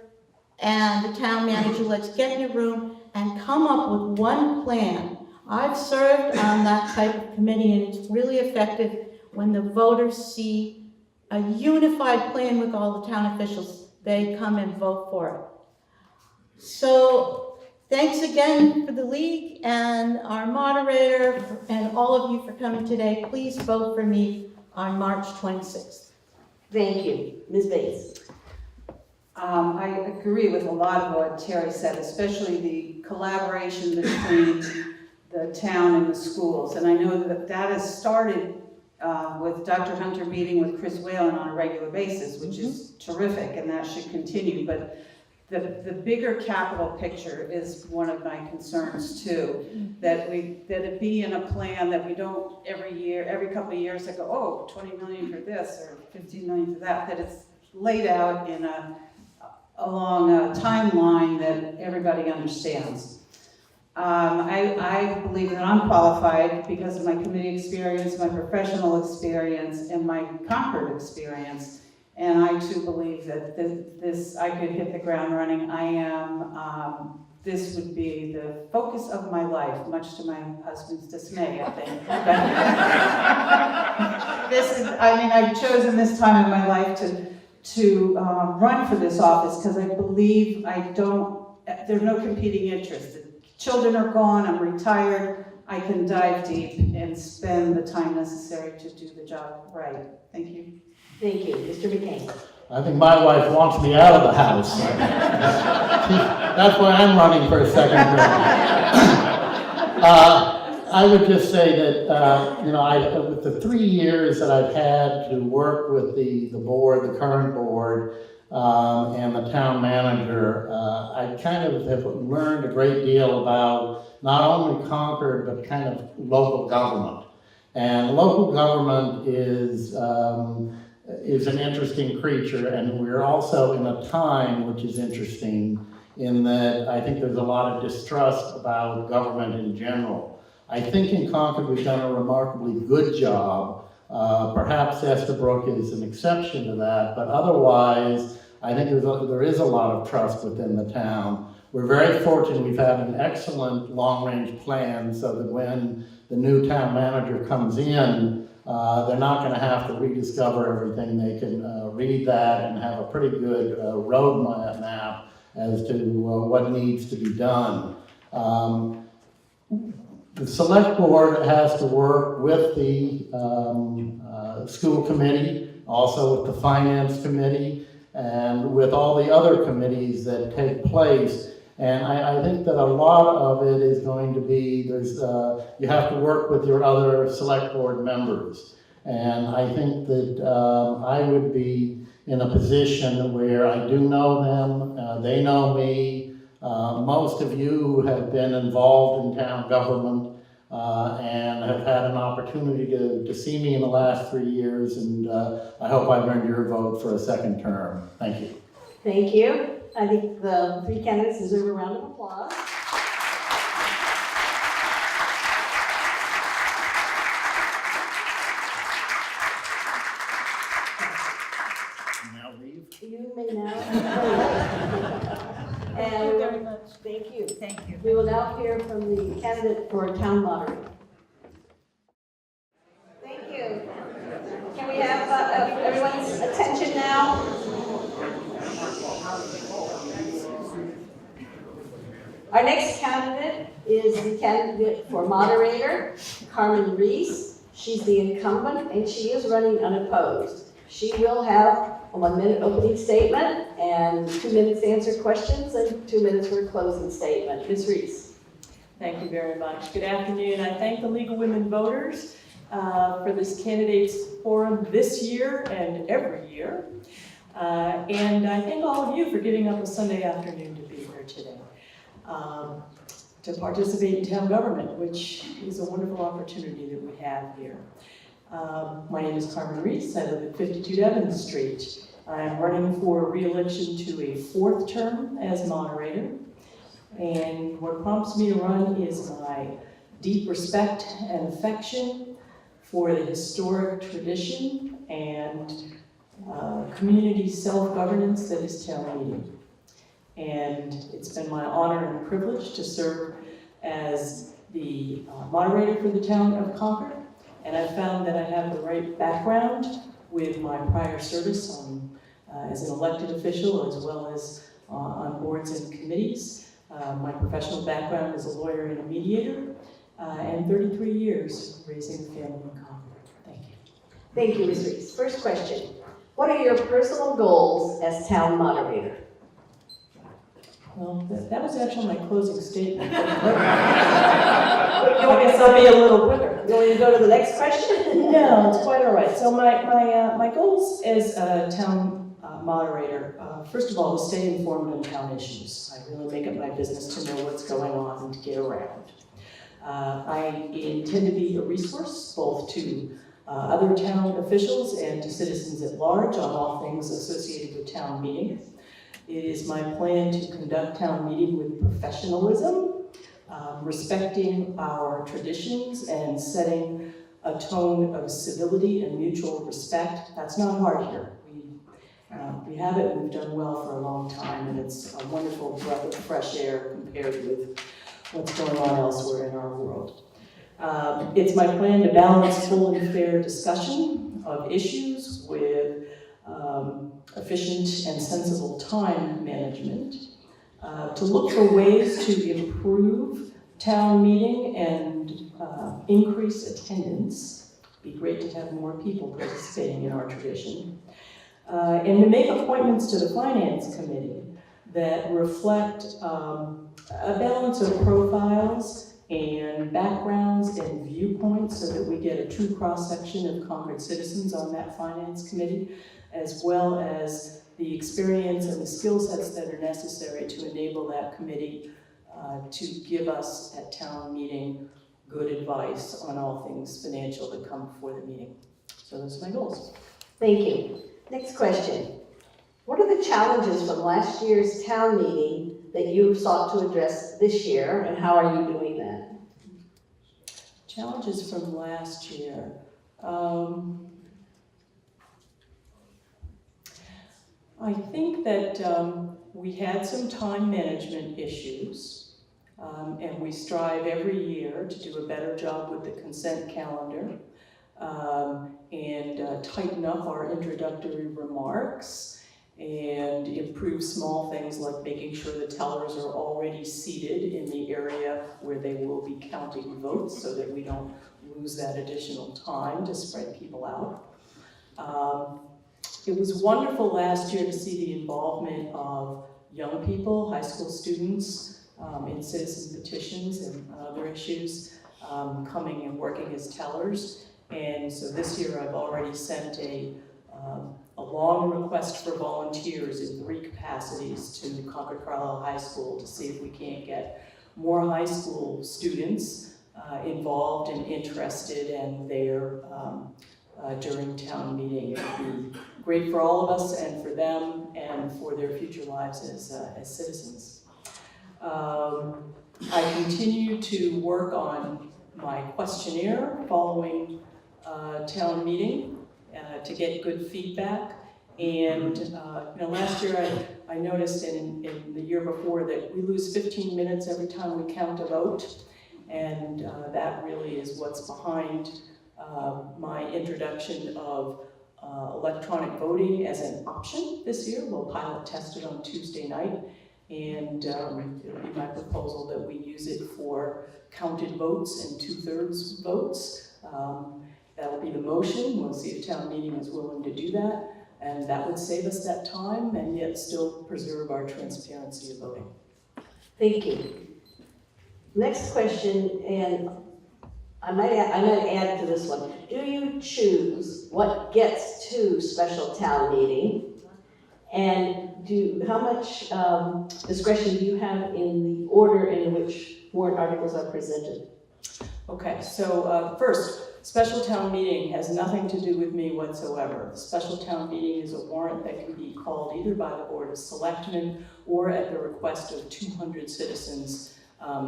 Speaker 4: and the town manager. Let's get in a room and come up with one plan. I've served on that type of committee, and it's really effective when the voters see a unified plan with all the town officials. They come and vote for it. So thanks again for the league and our moderator and all of you for coming today. Please vote for me on March 26th.
Speaker 2: Thank you. Ms. Bates.
Speaker 3: I agree with a lot of what Terry said, especially the collaboration between the town and the schools. And I know that that has started with Dr. Hunter meeting with Chris Whalen on a regular basis, which is terrific, and that should continue. But the bigger capital picture is one of my concerns too, that it be in a plan that we don't every couple of years go, oh, 20 million for this or 15 million for that it's laid out in along a timeline that everybody understands. I believe that I'm qualified because of my committee experience, my professional experience, and my Concord experience. And I too believe that this I could hit the ground running. This would be the focus of my life, much to my husband's dismay, I think. I've chosen this time in my life to run for this office because I believe there's no competing interest. The children are gone, I'm retired, I can dive deep and spend the time necessary to do the job right. Thank you.
Speaker 2: Thank you. Mr. McCain.
Speaker 5: I think my wife wants me out of the house. That's why I'm running for a second term. I would just say that, with the 3 years that I've had to work with the board, the current board, and the town manager, I kind of have learned a great deal about not only Concord, but kind of local government. And local government is an interesting creature, and we're also in a time which is interesting in that I think there's a lot of distrust about government in general. I think in Concord we've done a remarkably good job. Perhaps Estabrook is an exception to that, but otherwise I think there is a lot of trust within the town. We're very fortunate we've had an excellent long-range plan so that when the new town manager comes in, they're not going to have to rediscover everything. They can read that and have a pretty good roadmap as to what needs to be done. the select board has to work with the school committee, also with the finance committee, and with all the other committees that take place. And I think that a lot of it is going to be, you have to work with your other select board members. And I think that I would be in a position where I do know them, they know me. Most of you have been involved in town government and have had an opportunity to see me in the last 3 years, and I hope I've earned your vote for a second term. Thank you.
Speaker 2: Thank you. I think the 3 candidates deserve a round of applause.
Speaker 5: Now leave.
Speaker 2: You may now.
Speaker 4: Thank you very much.
Speaker 2: Thank you.
Speaker 4: Thank you.
Speaker 2: We will now hear from the candidate for town moderator. Thank you. Can we have everyone's attention now? Our next candidate is the candidate for moderator, Carmen Reese. She's the incumbent and she is running unopposed. She will have a 1-minute opening statement and 2 minutes to answer questions and 2 minutes for a closing statement. Ms. Reese.
Speaker 6: Thank you very much. Good afternoon. I thank the League of Women Voters for this candidates forum this year and every year. And I thank all of you for giving up a Sunday afternoon to be here today. To participate in town government, which is a wonderful opportunity that we have here. My name is Carmen Reese. I live at 52 Devon Street. I'm running for re-election to a 4th term as moderator. And what prompts me to run is my deep respect and affection for the historic tradition and community self-governance that is town meeting. And it's been my honor and privilege to serve as the moderator for the town of Concord. And I found that I have the right background with my prior service as an elected official as well as on boards and committees. My professional background as a lawyer and a mediator, and 33 years raising a family in Concord. Thank you.
Speaker 2: Thank you, Ms. Reese. First question. What are your personal goals as town moderator?
Speaker 6: Well, that was actually my closing statement. I guess I'll be a little quicker.
Speaker 2: You want to go to the next question?
Speaker 6: No, it's quite all right. So my goals as a town moderator, first of all, to stay informed on town issues. I really make it my business to know what's going on and to get around. I intend to be a resource both to other town officials and to citizens at large on all things associated with town meeting. It is my plan to conduct town meeting with professionalism, respecting our traditions and setting a tone of civility and mutual respect. That's not hard here. We have it and we've done well for a long time, and it's a wonderful breath of fresh air compared with what's going on elsewhere in our world. It's my plan to balance full and fair discussion of issues with efficient and sensible time management, to look for ways to improve town meeting and increase attendance. It'd be great to have more people participating in our tradition. And to make appointments to the Finance Committee that reflect a balance of profiles and backgrounds and viewpoints so that we get a true cross-section of Concord citizens on that Finance Committee, as well as the experience and the skill sets that are necessary to enable that committee to give us at town meeting good advice on all things financial that come before the meeting. So those are my goals.
Speaker 2: Thank you. Next question. What are the challenges from last year's town meeting that you sought to address this year, and how are you doing that?
Speaker 6: Challenges from last year. I think that we had some time management issues, and we strive every year to do a better job with the consent calendar and tighten up our introductory remarks and improve small things like making sure the tellers are already seated in the area where they will be counting votes so that we don't lose that additional time to spread people out. It was wonderful last year to see the involvement of young people, high school students, in citizen petitions and other issues, coming and working as tellers. And so this year I've already sent a long request for volunteers in 3 capacities to Concord Carlisle High School to see if we can't get more high school students involved and interested and there during town meeting. It would be great for all of us and for them and for their future lives as citizens. I continue to work on my questionnaire following town meeting to get good feedback. And last year I noticed in the year before that we lose 15 minutes every time we count a vote. And that really is what's behind my introduction of electronic voting as an option this year. We'll pilot test it on Tuesday night. And it'll be my proposal that we use it for counted votes and 2/3 votes. That'll be the motion. We'll see if town meeting is willing to do that. And that would save us that time and yet still preserve our transparency of voting.
Speaker 2: Thank you. Next question, and I might add to this one. Do you choose what gets to special town meeting? And how much discretion do you have in the order in which warrant articles are presented?
Speaker 6: Okay, so first, special town meeting has nothing to do with me whatsoever. Special town meeting is a warrant that can be called either by the Board of Selectmen or at the request of 200 citizens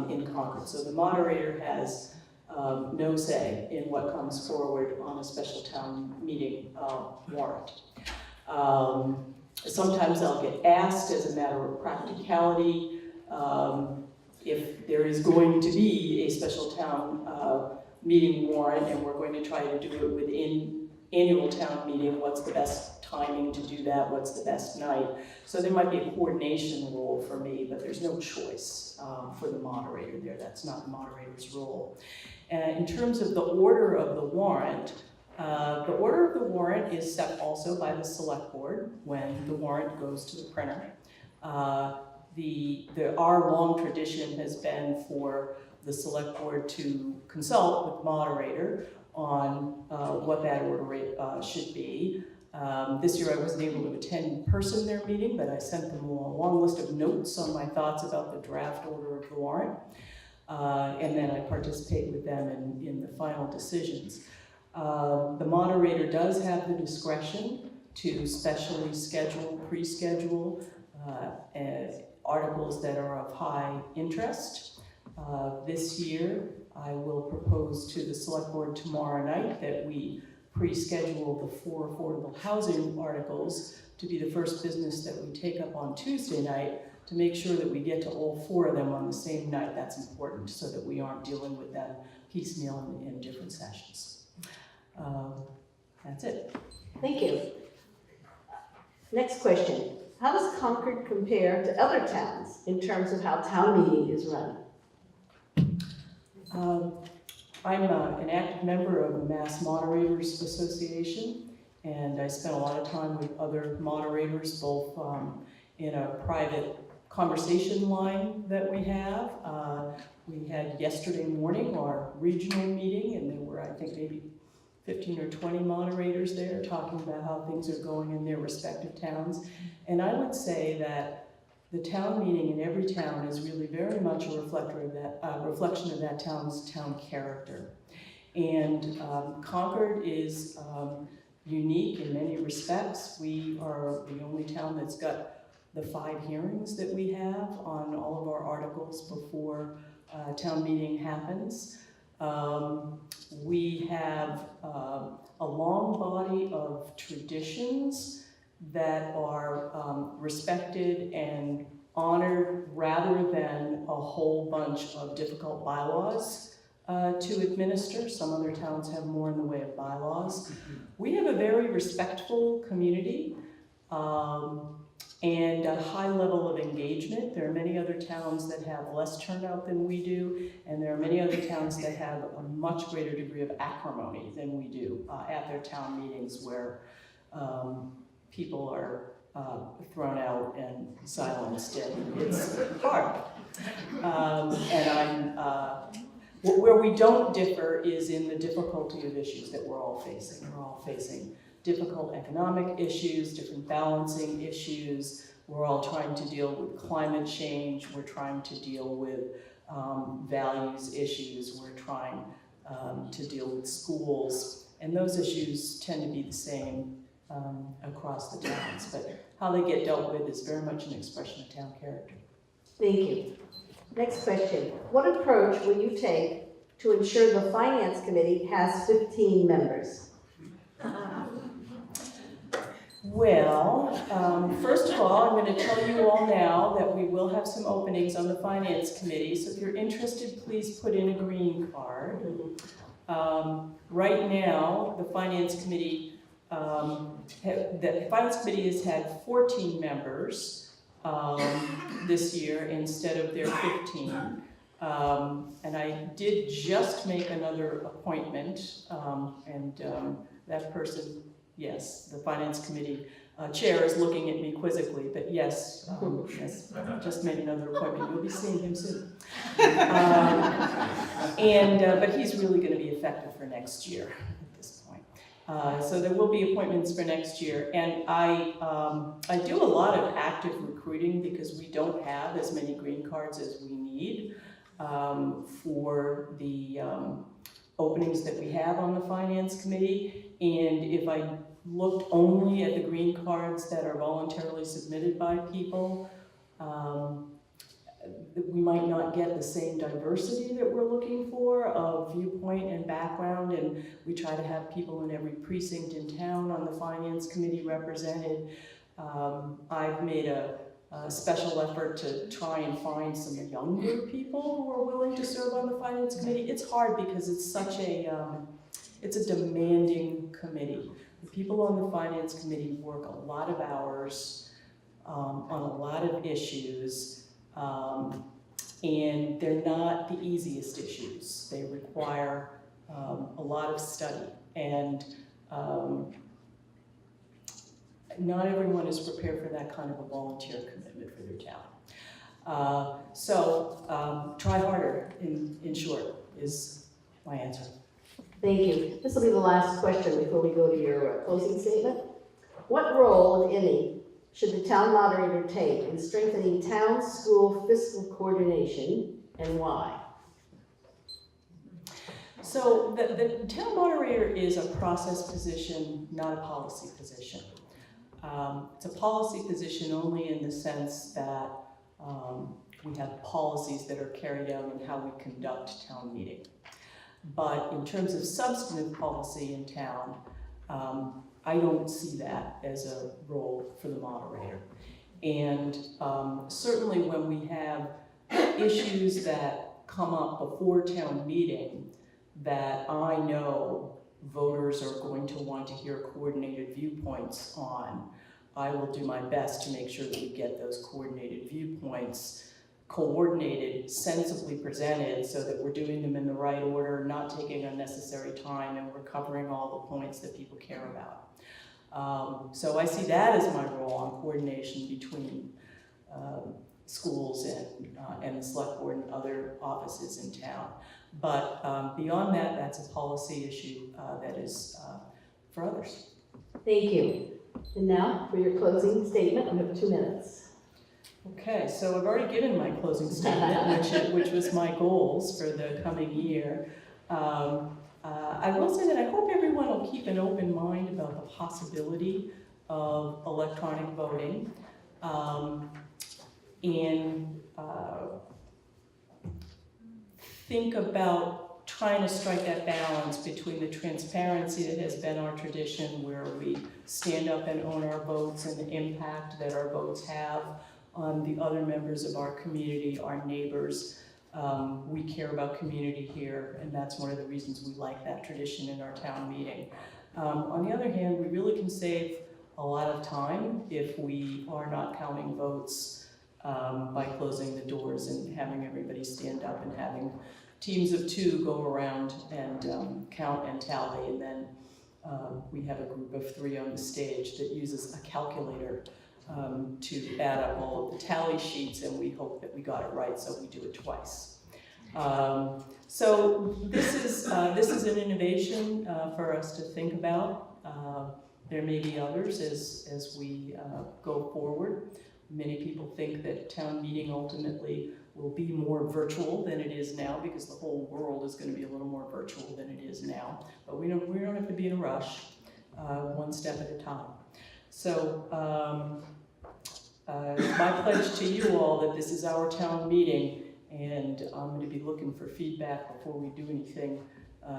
Speaker 6: in Concord. So the moderator has no say in what comes forward on a special town meeting warrant. Sometimes I'll get asked as a matter of practicality if there is going to be a special town meeting warrant and we're going to try to do it within annual town meeting, what's the best timing to do that, what's the best night. So there might be a coordination role for me, but there's no choice for the moderator there. That's not the moderator's role. And in terms of the order of the warrant is set also by the select board when the warrant goes to the printer. Our long tradition has been for the select board to consult with the moderator on what that order should be. This year I wasn't able to attend in person their meeting, but I sent them a long list of notes on my thoughts about the draft order of the warrant. And then I participate with them in the final decisions. The moderator does have the discretion to specially pre-schedule articles that are of high interest. This year, I will propose to the select board tomorrow night that we pre-schedule the 4 affordable housing articles to be the first business that we take up on Tuesday night to make sure that we get to all 4 of them on the same night. That's important so that we aren't dealing with them piecemeal in different sessions. That's it.
Speaker 2: Thank you. Next question. How does Concord compare to other towns in terms of how town meeting is run?
Speaker 6: I'm an active member of the Mass Moderators Association, and I spent a lot of time with other moderators, both in a private conversation line that we have. We had yesterday morning our regional meeting, and there were, I think, maybe 15 or 20 moderators there talking about how things are going in their respective towns. And I would say that the town meeting in every town is really very much a reflection of that town's town character. And Concord is unique in many respects. We are the only town that's got the 5 hearings that we have on all of our articles before town meeting happens. We have a long body of traditions that are respected and honored rather than a whole bunch of difficult bylaws to administer. Some other towns have more in the way of bylaws. We have a very respectful community. and a high level of engagement. There are many other towns that have less turnout than we do, and there are many other towns that have a much greater degree of acrimony than we do at their town meetings, where people are thrown out and silenced, and it's hard. Where we don't differ is in the difficulty of issues that we're all facing. We're all facing difficult economic issues, different balancing issues. We're all trying to deal with climate change. We're trying to deal with values issues. We're trying to deal with schools. And those issues tend to be the same across the towns. But how they get dealt with is very much an expression of town character.
Speaker 2: Thank you. Next question. What approach will you take to ensure the Finance Committee has 15 members?
Speaker 6: Well, first of all, I'm going to tell you all now that we will have some openings on the Finance Committee, so if you're interested, please put in a green card. Right now, the Finance Committee has had 14 members this year instead of their 15. And I did just make another appointment, that person, yes, the Finance Committee chair is looking at me quizzically, but yes, yes, just made another appointment. You'll be seeing him soon. But he's really going to be effective for next year at this point. So there will be appointments for next year, and I do a lot of active recruiting because we don't have as many green cards as we need for the openings that we have on the Finance Committee. And if I looked only at the green cards that are voluntarily submitted by people, we might not get the same diversity that we're looking for of viewpoint and background, and we try to have people in every precinct in town on the Finance Committee represented. I've made a special effort to try and find some younger people who are willing to serve on the Finance Committee. It's hard because it's such a, it's a demanding committee. The people on the Finance Committee work a lot of hours on a lot of issues. And they're not the easiest issues. They require a lot of study, and not everyone is prepared for that kind of a volunteer commitment for their town. So try harder, in short, is my answer.
Speaker 2: Thank you. This will be the last question before we go to your closing statement. What role, if any, should the town moderator take in strengthening town-school fiscal coordination, and why?
Speaker 6: So the town moderator is a process position, not a policy position. It's a policy position only in the sense that we have policies that are carried out in how we conduct town meeting. But in terms of substantive policy in town, I don't see that as a role for the moderator. And certainly when we have issues that come up before town meeting that I know voters are going to want to hear coordinated viewpoints on, I will do my best to make sure that we get those coordinated viewpoints coordinated, sensibly presented, so that we're doing them in the right order, not taking unnecessary time, and we're covering all the points that people care about. So I see that as my role on coordination between schools and the select board and other offices in town. But beyond that, that's a policy issue that is for others.
Speaker 2: Thank you. And now for your closing statement, you have 2 minutes.
Speaker 6: Okay, so I've already given my closing statement, which was my goals for the coming year. I will say that I hope everyone will keep an open mind about the possibility of electronic voting, and think about trying to strike that balance between the transparency that has been our tradition, where we stand up and own our votes, and the impact that our votes have on the other members of our community, our neighbors. We care about community here, and that's one of the reasons we like that tradition in our town meeting. On the other hand, we really can save a lot of time if we are not counting votes by closing the doors and having everybody stand up and having teams of 2 go around and count and tally, and then we have a group of 3 on the stage that uses a calculator to add up all of the tally sheets, and we hope that we got it right, so we do it twice. So this is an innovation for us to think about. There may be others as we go forward. Many people think that town meeting ultimately will be more virtual than it is now, because the whole world is going to be a little more virtual than it is now. But we don't have to be in a rush, one step at a time. So my pledge to you all that this is our town meeting, and I'm going to be looking for feedback before we do anything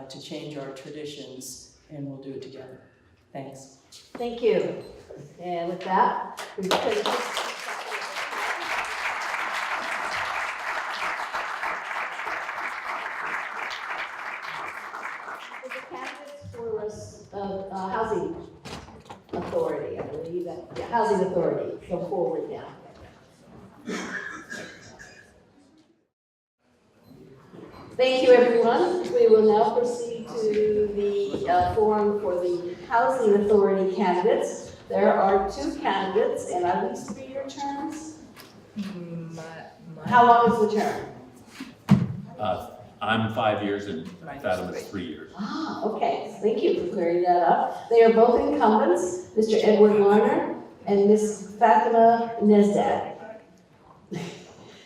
Speaker 6: to change our traditions, and we'll do it together. Thanks.
Speaker 2: Thank you. And with that, we take Housing Authority, I believe that, yeah, Housing Authority, go forward now. Thank you, everyone. We will now proceed to the forum for the Housing Authority candidates. There are 2 candidates, and are these 3-year terms? How long is the term?
Speaker 7: I'm 5 years and Fatima is 3 years.
Speaker 2: Ah, okay. Thank you for clearing that up. They are both incumbents, Mr. Edward Larner and Ms. Fatima Nezdad.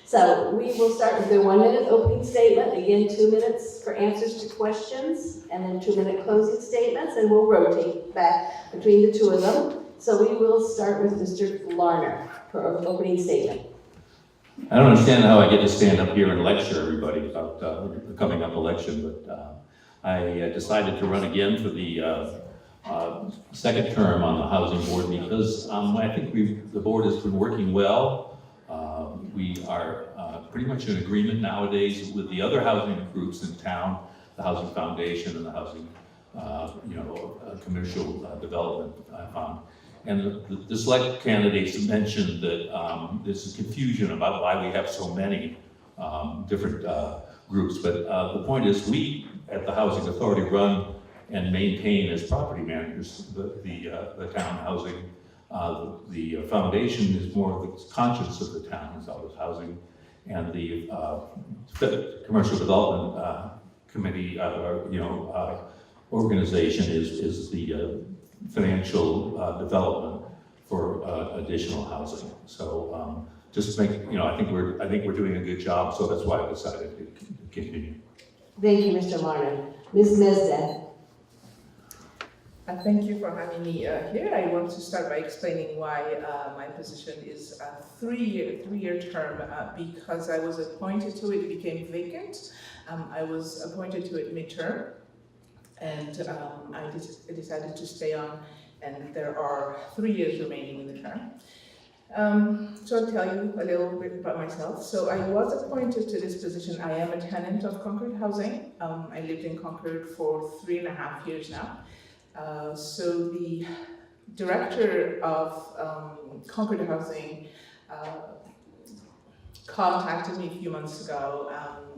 Speaker 2: So we will start with the 1-minute opening statement. Again, 2 minutes for answers to questions, and then 2-minute closing statements, and we'll rotate back between the 2 of them. So we will start with Mr. Larner for an opening statement.
Speaker 7: I don't understand how I get to stand up here and lecture everybody about the coming up election, but I decided to run again for the second term on the housing board because I think the board has been working well. We are pretty much in agreement nowadays with the other housing groups in town, the Housing Foundation and the Housing, Commercial Development Fund. And the select candidates mentioned that there's a confusion about why we have so many different groups. But the point is, we at the Housing Authority run and maintain as property managers the town housing. The foundation is more of the conscience of the town, as well as housing, and the Commercial Development Committee, organization is the financial development for additional housing. So just make, I think we're doing a good job. So that's why I decided to continue.
Speaker 2: Thank you, Mr. Larner. Ms. Nezdad.
Speaker 8: Thank you for having me here. I want to start by explaining why my position is a three-year term because I was appointed to it. It became vacant. I was appointed to it midterm, and I decided to stay on. And there are 3 years remaining in the term. So I'll tell you a little bit about myself. So I was appointed to this position. I am a tenant of Concord Housing. I lived in Concord for 3.5 years now. So the director of Concord Housing contacted me a few months ago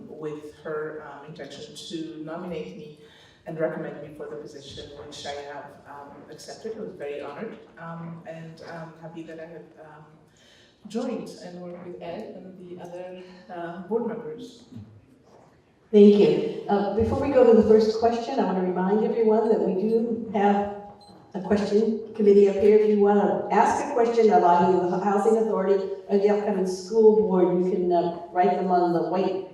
Speaker 8: with her intention to nominate me and recommend me for the position, which I have accepted. I was very honored and happy that I have joined and worked with Ed and the other board members.
Speaker 2: Thank you. Before we go to the first question, I want to remind everyone that we do have a question committee up here. If you want to ask a question about either the Housing Authority or the upcoming school board, you can write them on the white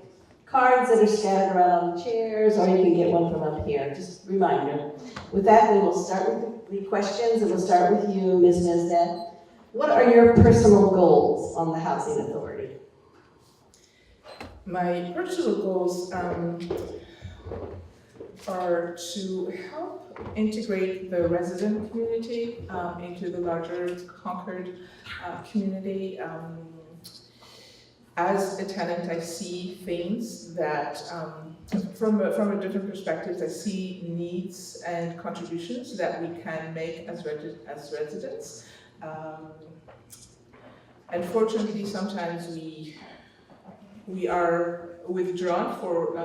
Speaker 2: cards that are scattered around on the chairs, or you can get one from up here. Just a reminder. With that, then we'll start with the questions, and we'll start with you, Ms. Nezdad. What are your personal goals on the Housing Authority?
Speaker 8: My personal goals are to help integrate the resident community into the larger Concord community. As a tenant, I see things that from a different perspective, I see needs and contributions that we can make as residents. Unfortunately, sometimes we are withdrawn for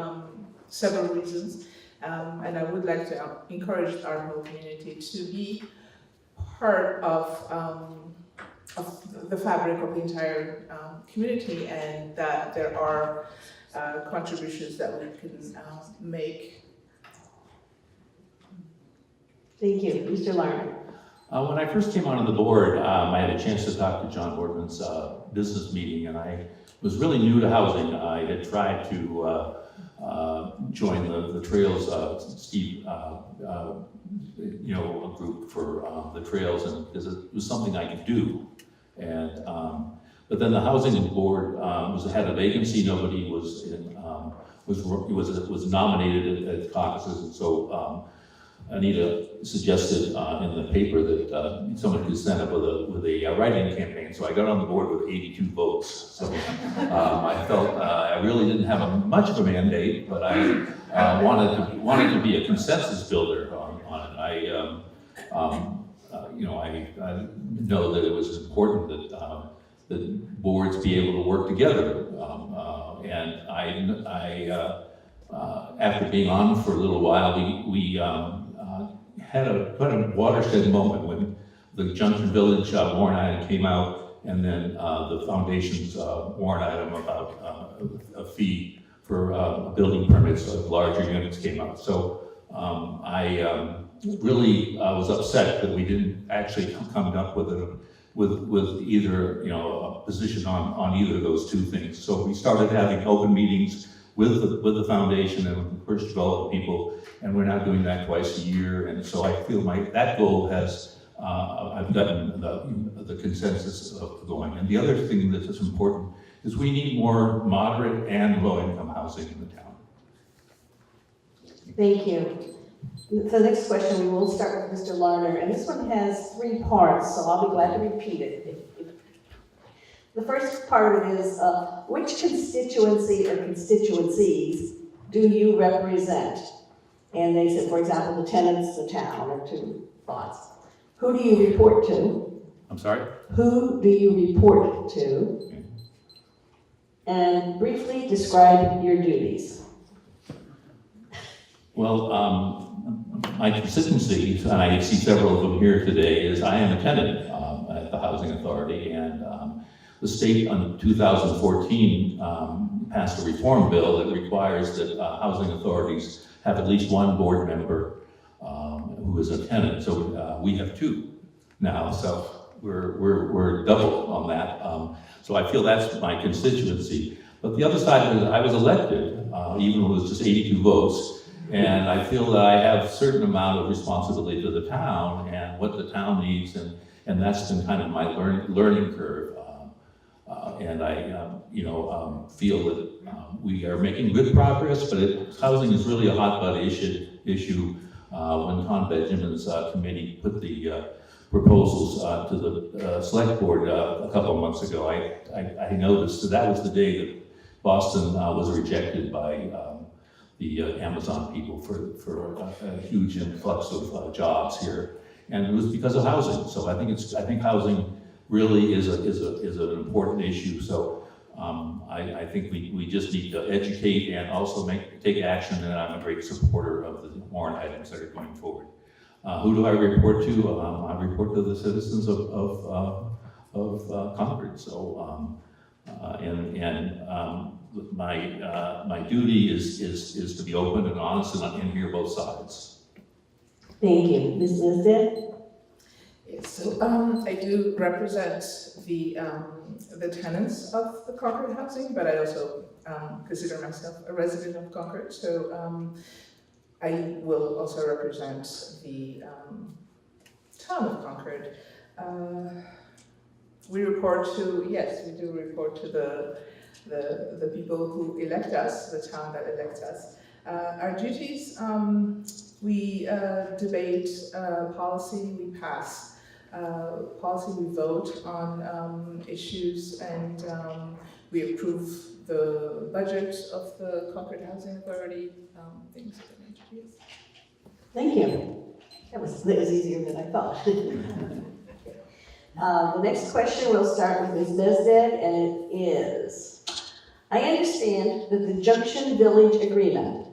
Speaker 8: several reasons, and I would like to encourage our whole community to be part of the fabric of the entire community, and that there are contributions that we can make.
Speaker 2: Thank you. Mr. Lerner.
Speaker 7: When I first came onto the board, I had a chance to talk to John Boardman's business meeting, and I was really new to housing. I had tried to join the Trails, Steve, a group for the Trails, and it was something I could do. And but then the housing board had a vacancy. Nobody was nominated at caucuses, and so Anita suggested in the paper that someone could stand up with a write-in campaign. So I got on the board with 82 votes. So I felt I really didn't have much of a mandate, but I wanted to be a consensus builder on it. I know that it was important that boards be able to work together, and after being on for a little while, we had a watershed moment when the Junction Village warrant item came out, and then the foundation's warrant item about a fee for building permits of larger units came out. So I really was upset that we didn't actually come up with either a position on either of those two things. So we started having open meetings with the foundation and with the first development people, and we're now doing that twice a year. And so I feel that goal has I've gotten the consensus of going. And the other thing that is important is we need more moderate and low-income housing in the town.
Speaker 2: Thank you. So the next question, we will start with Mr. Lerner, and this one has 3 parts, so I'll be glad to repeat it. The first part of it is, which constituency or constituencies do you represent? And they said, for example, the tenants, the town, or 2 thoughts. Who do you report to?
Speaker 7: I'm sorry?
Speaker 2: Who do you report to?
Speaker 7: Okay.
Speaker 2: And briefly describe your duties.
Speaker 7: Well, my consistency, and I see several of them here today, is I am a tenant at the Housing Authority, and the state in 2014 passed a reform bill that requires that housing authorities have at least 1 board member who is a tenant. So we have 2 now, so we're double on that. So I feel that's my constituency. But the other side is I was elected, even though it was just 82 votes. And I feel that I have a certain amount of responsibility to the town and what the town needs, and that's been kind of my learning curve. And I, feel that we are making good progress, but housing is really a hot button issue. When Tom Benjamin's committee put the proposals to the select board a couple of months ago, I noticed that was the day that Boston was rejected by the Amazon people for a huge influx of jobs here, and it was because of housing. So I think housing really is an important issue. So I think we just need to educate and also take action, and I'm a great supporter of the warrant items that are going forward. Who do I report to? I report to the citizens of Concord. So my duty is to be open and honest and hear both sides.
Speaker 2: Thank you. Ms. Nisbet?
Speaker 8: Yes, so I do represent the tenants of the Concord housing, but I also consider myself a resident of Concord. So I will also represent the town of Concord. We do report to the people who elect us, the town that elects us. Our duties, we debate policy, we pass policy, we vote on issues, and we approve the budget of the Concord Housing Authority, things of that nature. Yes.
Speaker 2: Thank you. That was easier than I thought. The next question, we'll start with Ms. Mesded, and it is, I understand that the Junction Village Agreement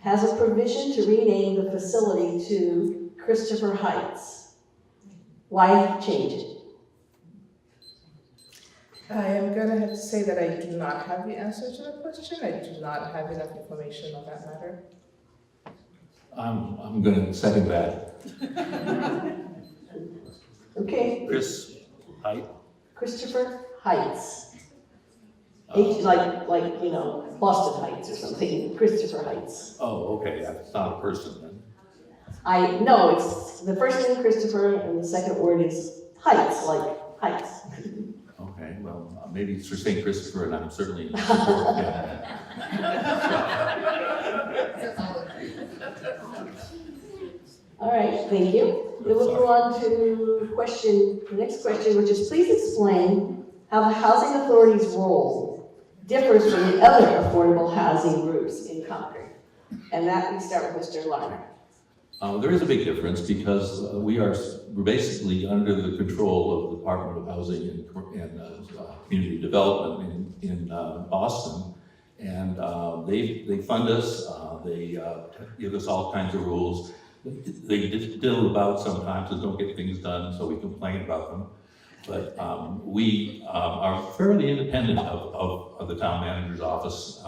Speaker 2: has a provision to rename the facility to Christopher Heights. Why change it?
Speaker 8: I am gonna have to say that I do not have the answer to the question. I do not have enough information on that matter.
Speaker 7: I'm gonna second that.
Speaker 2: Okay,
Speaker 7: Chris,
Speaker 2: Christopher Heights. Like, you know, Boston Heights or something, Christopher Heights.
Speaker 7: oh, okay, that's not a person then.
Speaker 2: No, it's the first name Christopher and the second word is Heights, like heights.
Speaker 7: Okay, well, maybe it's for St. Christopher, and I'm certainly in support, yeah.
Speaker 2: All right, thank you. Then we'll go on to the next question, which is please explain how the Housing Authority's role differs from the other affordable housing groups in Concord. And that, we start with Mr. Larner.
Speaker 7: There is a big difference because we're basically under the control of the Department of Housing and Community Development in Boston. And they fund us, they give us all kinds of rules. They diddle about sometimes and don't get things done, so we complain about them. But we are fairly independent of the town manager's office.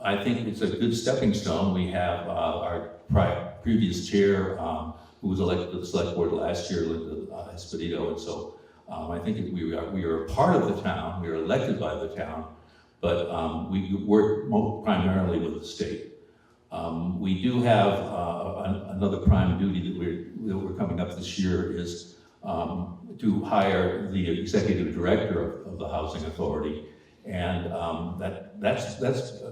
Speaker 7: I think it's a good stepping stone. We have our previous chair, who was elected to the select board last year, Linda Espedito, and so I think we are a part of the town. We are elected by the town, but we work primarily with the state. We do have another prime duty that we're coming up this year is to hire the executive director of the Housing Authority. And that's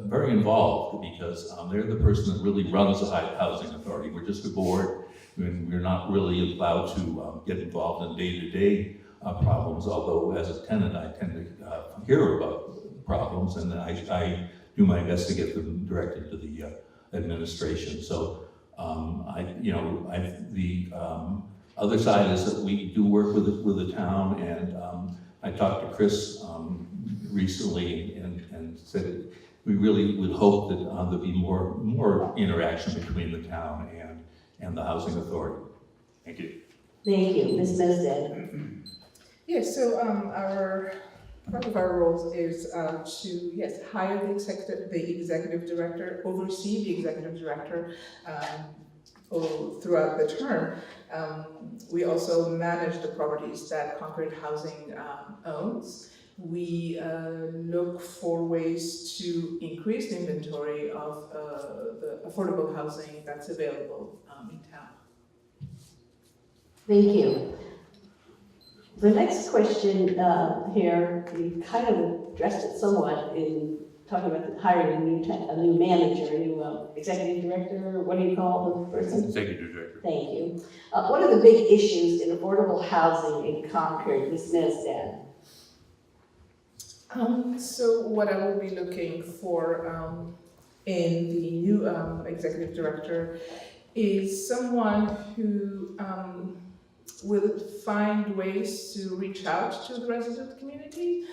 Speaker 7: very involved because they're the person that really runs the Housing Authority. We're just a board, and we're not really allowed to get involved in day-to-day problems, although as a tenant I tend to hear about problems, and I do my best to get them directed to the administration. So the other side is that we do work with the town, and I talked to Chris recently and said we really would hope that there'll be more interaction between the town and the Housing Authority. Thank you.
Speaker 2: Thank you, Ms. Mesded.
Speaker 8: Yes, so part of our roles is to hire the executive director, oversee the executive director throughout the term. We also manage the properties that Concord Housing owns. We look for ways to increase the inventory of the affordable housing that's available in town.
Speaker 2: Thank you. The next question here, we kind of addressed it somewhat in talking about hiring a new manager, a new executive director. What do you call the person?
Speaker 7: Executive director.
Speaker 2: Thank you. What are the big issues in affordable housing in Concord, Ms. Mesdad?
Speaker 8: So what I will be looking for in the new executive director is someone who will find ways to reach out to the resident community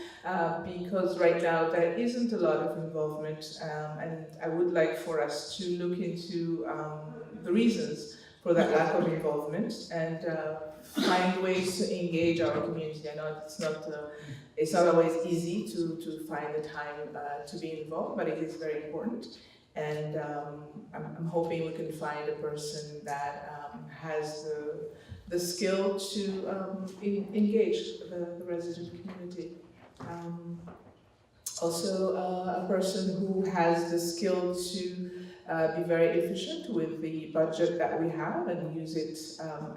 Speaker 8: because right now there isn't a lot of involvement, and I would like for us to look into the reasons for that lack of involvement and find ways to engage our community. I know it's not always easy to find the time to be involved, but it is very important. And I'm hoping we can find a person that has the skill to engage the resident community. Also, a person who has the skill to be very efficient with the budget that we have and use it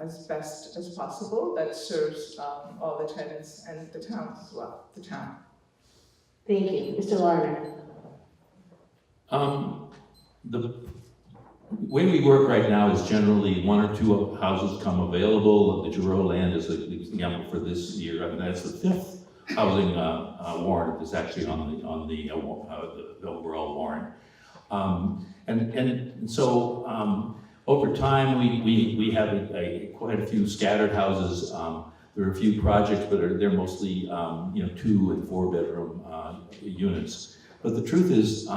Speaker 8: as best as possible that serves all the tenants and the town as well, the town.
Speaker 2: Thank you. Mr. Larner.
Speaker 7: The way we work right now is generally 1 or 2 houses come available. The Giroux land is an example for this year. I mean, that's the 5th housing warrant is actually on the overall warrant. And so over time, we have quite a few scattered houses. There are a few projects, but they're mostly 2 and 4 bedroom units. But the truth is,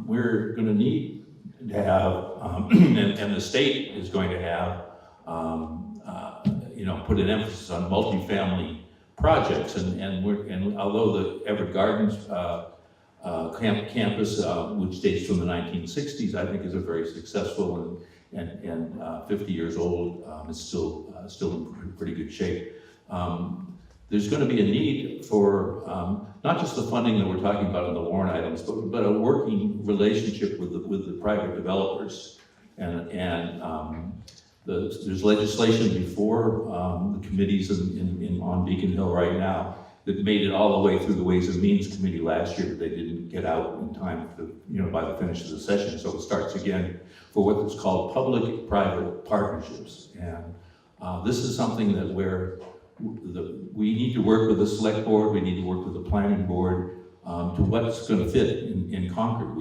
Speaker 7: we're going to need to have, and the state is going to have, put an emphasis on multifamily projects. And although the Everett Gardens campus, which dates from the 1960s, I think is a very successful and 50 years old, is still in pretty good shape. There's going to be a need for not just the funding that we're talking about in the warrant items, but a working relationship with the private developers. There's legislation before the committees on Beacon Hill right now that made it all the way through the Ways and Means Committee last year, but they didn't get out in time by the finish of the session. So it starts again for what is called public-private partnerships. And this is something that we need to work with the select board, we need to work with the planning board to what's going to fit in Concord.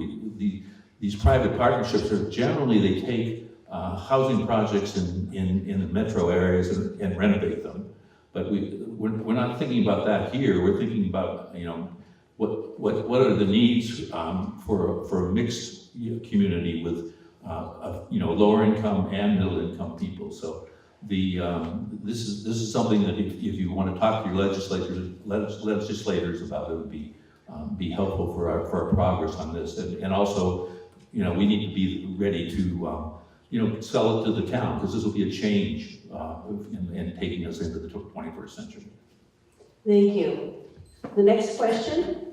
Speaker 7: These private partnerships are generally, they take housing projects in the metro areas and renovate them. But we're not thinking about that here. We're thinking about what are the needs for a mixed community with lower income and middle income people. So this is something that if you want to talk to your legislators about, it would be helpful for our progress on this. And also, we need to be ready to sell it to the town, because this will be a change in taking us into the 21st century.
Speaker 2: Thank you. The next question.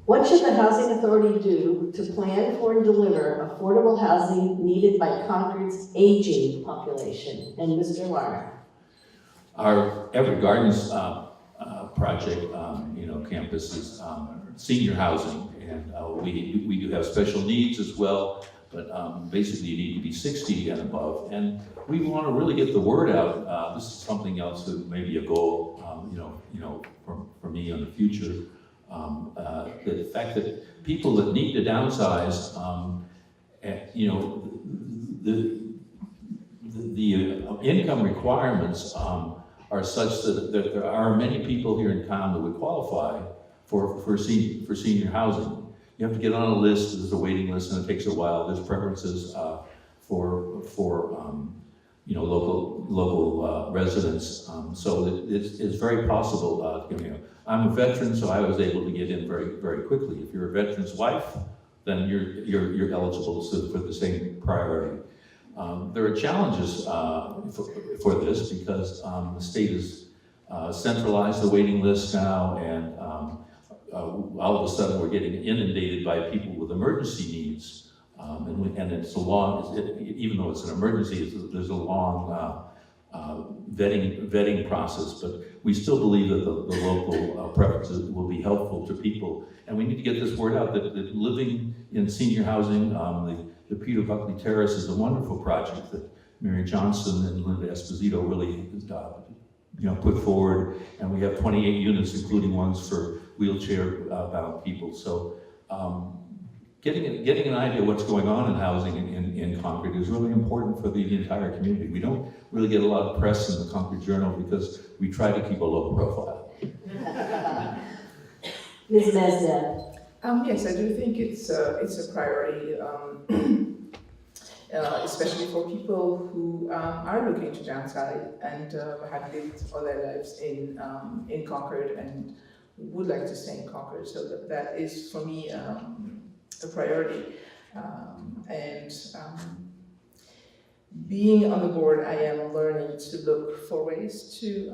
Speaker 2: What should the Housing Authority do to plan for and deliver affordable housing needed by Concord's aging population? And Mr. Warner.
Speaker 7: Our Everett Gardens project, campus is senior housing, and we do have special needs as well. But basically you need to be 60 and above. And we want to really get the word out. This is something else that may be a goal, for me in the future. The fact that people that need to downsize, the income requirements are such that there are many people here in town that would qualify for senior housing. You have to get on a list, there's a waiting list, and it takes a while. There's preferences for local residents. So it's very possible. I'm a veteran, so I was able to get in very, very quickly. If you're a veteran's wife, then you're eligible for the same priority. There are challenges for this because the state has centralized the waiting list now, and all of a sudden we're getting inundated by people with emergency needs, and it's a long, even though it's an emergency, there's a long vetting process, but we still believe that the local preferences will be helpful to people, and we need to get this word out that living in senior housing, the Peter Buckley Terrace is a wonderful project that Mary Johnson and Linda Esposito really put forward, and we have 28 units, including ones for wheelchair-bound people. So getting an idea of what's going on in housing in Concord is really important for the entire community. We don't really get a lot of press in the Concord Journal because we try to keep a low profile.
Speaker 2: Ms. Mesdad.
Speaker 8: Yes, I do think it's a priority, especially for people who are looking to downsize and have lived all their lives in Concord and would like to stay in Concord. So that is, for me, a priority. Being on the board, I am learning to look for ways to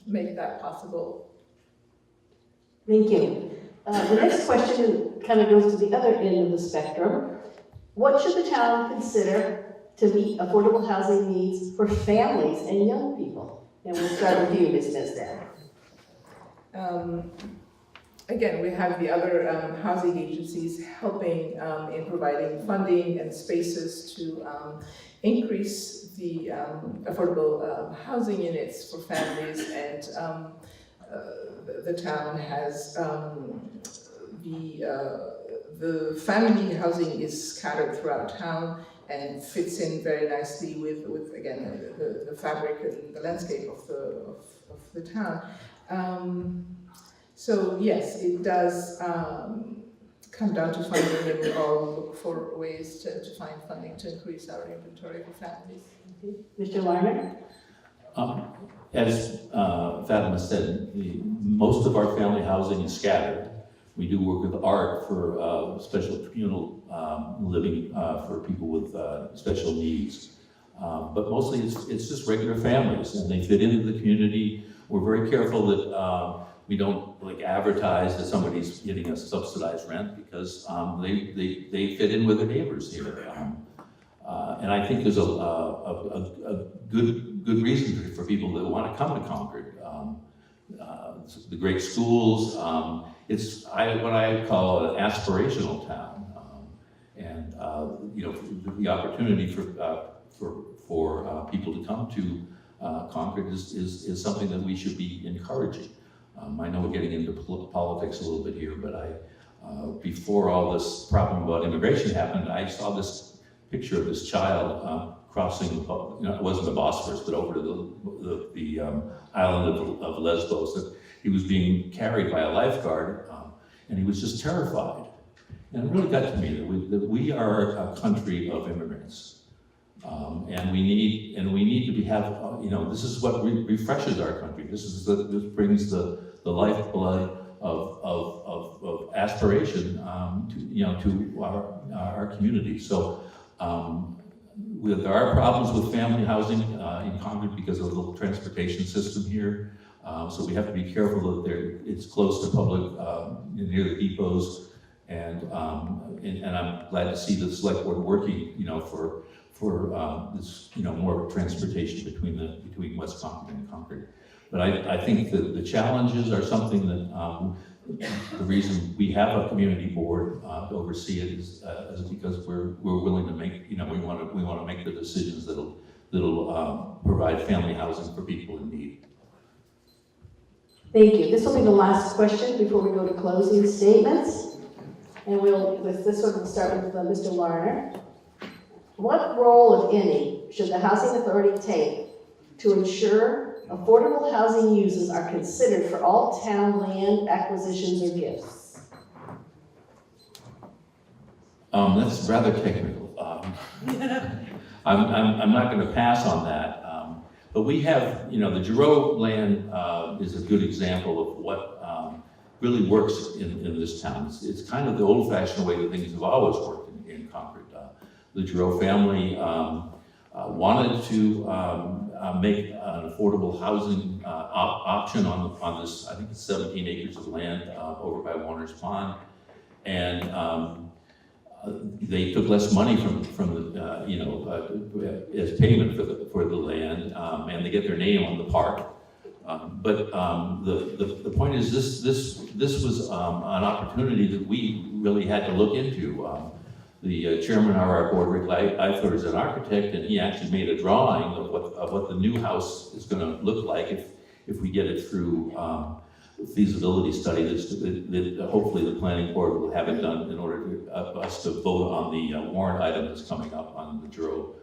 Speaker 8: make that possible.
Speaker 2: Thank you. The next question kind of goes to the other end of the spectrum. What should the town consider to meet affordable housing needs for families and young people? And we'll start with you, Ms. Mesdad.
Speaker 8: Again, we have the other housing agencies helping in providing funding and spaces to increase the affordable housing units for families and the town has the family housing is scattered throughout town and fits in very nicely with again the fabric and the landscape of the town. So yes, it does come down to funding, and we all look for ways to find funding to increase our inventory for families.
Speaker 1: Mr. Lerner?
Speaker 7: As Fatima said, most of our family housing is scattered. We do work with ART for special communal living for people with special needs. But mostly it's just regular families, and they fit into the community. We're very careful that we don't like advertise that somebody's getting a subsidized rent, because they fit in with their neighbors here. And I think there's a good reason for people that want to come to Concord. The great schools, it's what I call an aspirational town, and you know, the opportunity for people to come to Concord is something that we should be encouraging. I know we're getting into politics a little bit here, but before all this problem about immigration happened, I saw this picture of this child crossing, it wasn't the Bosphorus, but over to the island of Lesbos. That he was being carried by a lifeguard, and he was just terrified. And it really got to me that we are a country of immigrants, and we need to have this is what refreshes our country. This brings the lifeblood of aspiration to our community. So. There are problems with family housing in Concord because of the transportation system here. So we have to be careful that it's close to public, near the depots, and I'm glad to see the select board working, for this, more transportation between West Concord and Concord. But I think that the challenges are something that the reason we have a community board to oversee it is because we're willing to make, we want to make the decisions that'll provide family housing for people in need.
Speaker 2: Thank you. This will be the last question before we go to closing statements. And this one, we'll start with Mr. Larner. What role, if any, should the Housing Authority take to ensure affordable housing uses are considered for all town land acquisitions or gifts?
Speaker 7: That's rather technical. I'm not going to pass on that. But we have, the Giroux land is a good example of what really works in this town. It's kind of the old-fashioned way that things have always worked in Concord. The Giroux family wanted to make an affordable housing option on this, I think it's 17 acres of land over by Warner's Pond. And they took less money from the, as payment for the land, and they get their name on the park. But the point is this was an opportunity that we really had to look into. The chairman of our board, Rick Eifler, is an architect, and he actually made a drawing of what the new house is going to look like if we get it through feasibility study. That hopefully the planning board will have it done in order to us to vote on the warrant item that's coming up on the Giroux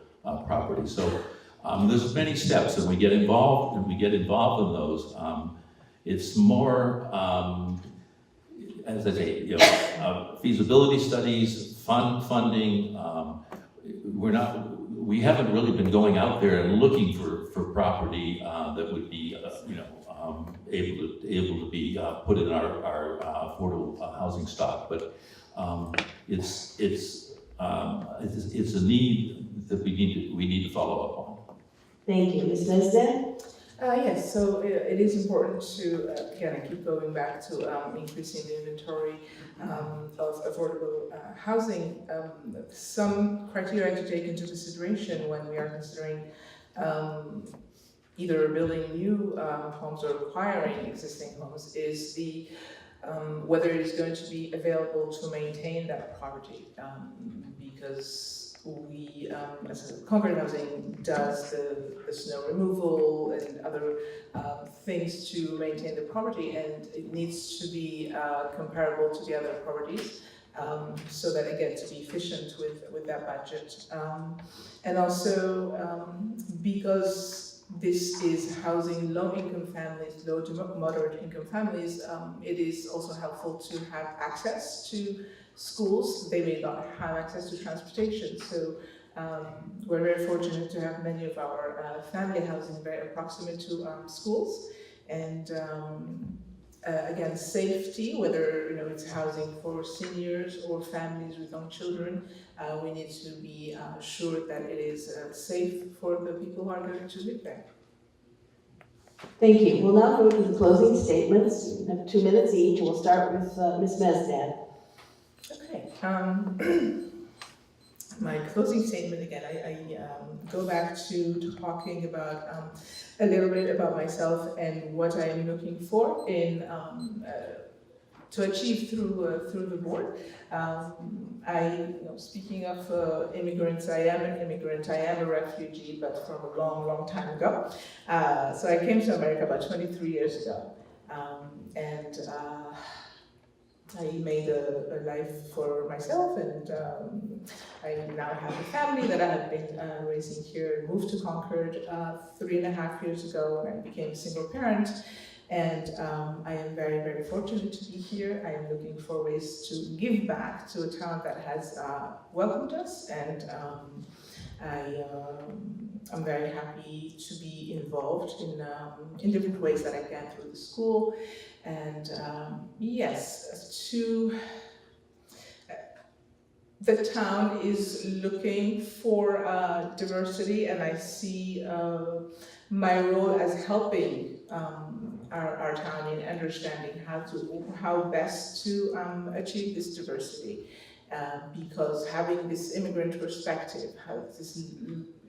Speaker 7: property. So there's many steps, and we get involved in those. It's more, as I say, feasibility studies, funding. We haven't really been going out there and looking for property that would be, able to be put in our affordable housing stock. But it's a need that we need to follow up on.
Speaker 2: Thank you. Ms. Nesbitt?
Speaker 8: Yes, so it is important to, again, I keep going back to increasing the inventory of affordable housing. Some criteria to take into consideration when we are considering either building new homes or acquiring existing homes is the whether it is going to be available to maintain that property, because we, as a Concord Housing does the snow removal and other things to maintain the property, and it needs to be comparable to the other properties. So that again, to be efficient with that budget. And also because this is housing low-income families, low to moderate income families, it is also helpful to have access to schools. They may not have access to transportation, so we're very fortunate to have many of our family housing very proximate to schools. And again, safety, whether it's housing for seniors or families with young children, we need to be sure that it is safe for the people who are going to live there.
Speaker 2: Thank you. We'll now go to the closing statements. We have 2 minutes each, and we'll start with Ms. Mesdad.
Speaker 8: Okay. My closing statement again, I go back to talking about a little bit about myself and what I am looking for in to achieve through the board. Speaking of immigrants, I am an immigrant. I am a refugee, but from a long, long time ago. So I came to America about 23 years ago, and I made a life for myself, and I now have a family that I have been raising here. Moved to Concord 3.5 years ago when I became a single parent, and I am very, very fortunate to be here. I am looking for ways to give back to a town that has welcomed us, and I'm very happy to be involved in different ways that I can through the school. And yes, the town is looking for diversity, and I see my role as helping our town in understanding how best to achieve this diversity. Because having this immigrant perspective, this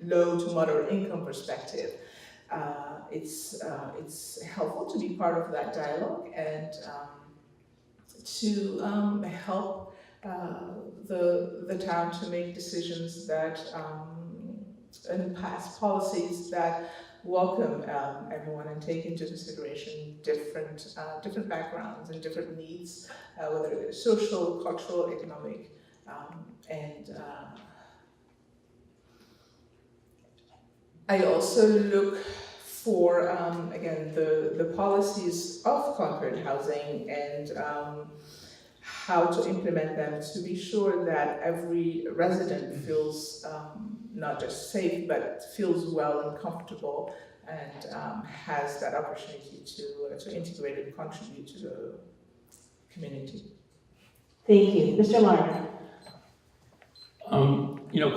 Speaker 8: low to moderate income perspective, it's helpful to be part of that dialogue and to help the town to make decisions that and pass policies that welcome everyone and take into consideration different backgrounds and different needs, whether they're social, cultural, economic, and I also look for, again, the policies of Concord Housing and how to implement them to be sure that every resident feels not just safe, but feels well and comfortable and has that opportunity to integrate and contribute to the community.
Speaker 2: Thank you. Mr. Larner.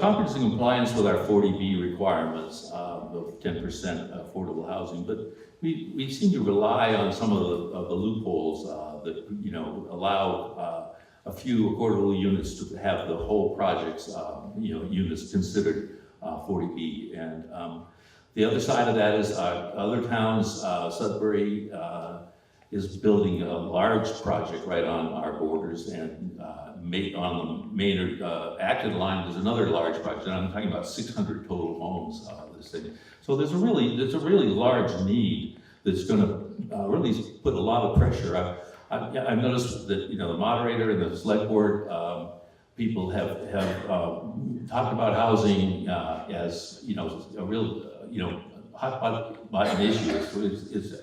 Speaker 7: Concord's in compliance with our 40B requirements of 10% affordable housing, but we seem to rely on some of the loopholes that allow a few affordable units to have the whole project's units considered 40B. And the other side of that is other towns. Sudbury is building a large project right on our borders, and on the Maynard Acton line there's another large project, and I'm talking about 600 total homes. This thing. So there's a really large need that's going to really put a lot of pressure. I've noticed that the moderator and the select board people have talked about housing as a real hot button issue.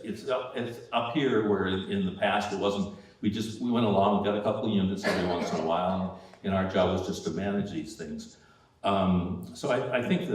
Speaker 7: It's up here where in the past it wasn't. We went along, got a couple of units every once in a while, and our job was just to manage these things. So I think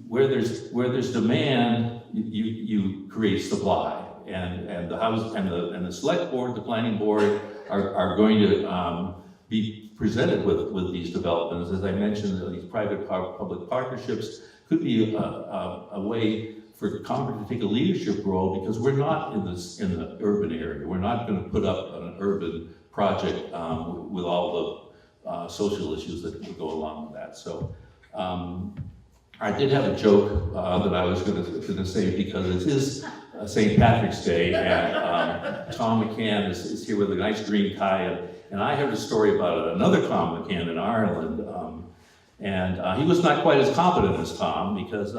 Speaker 7: where there's demand, you create supply, and the house and the select board, the planning board are going to be presented with these developments. As I mentioned, these private-public partnerships could be a way for Concord to take a leadership role, because we're not in the urban area. We're not going to put up an urban project with all the social issues that would go along with that. So I did have a joke that I was going to say, because it is St. Patrick's Day, and Tom McCann is here with a nice green tie, and I heard a story about another Tom McCann in Ireland, And he was not quite as competent as Tom, because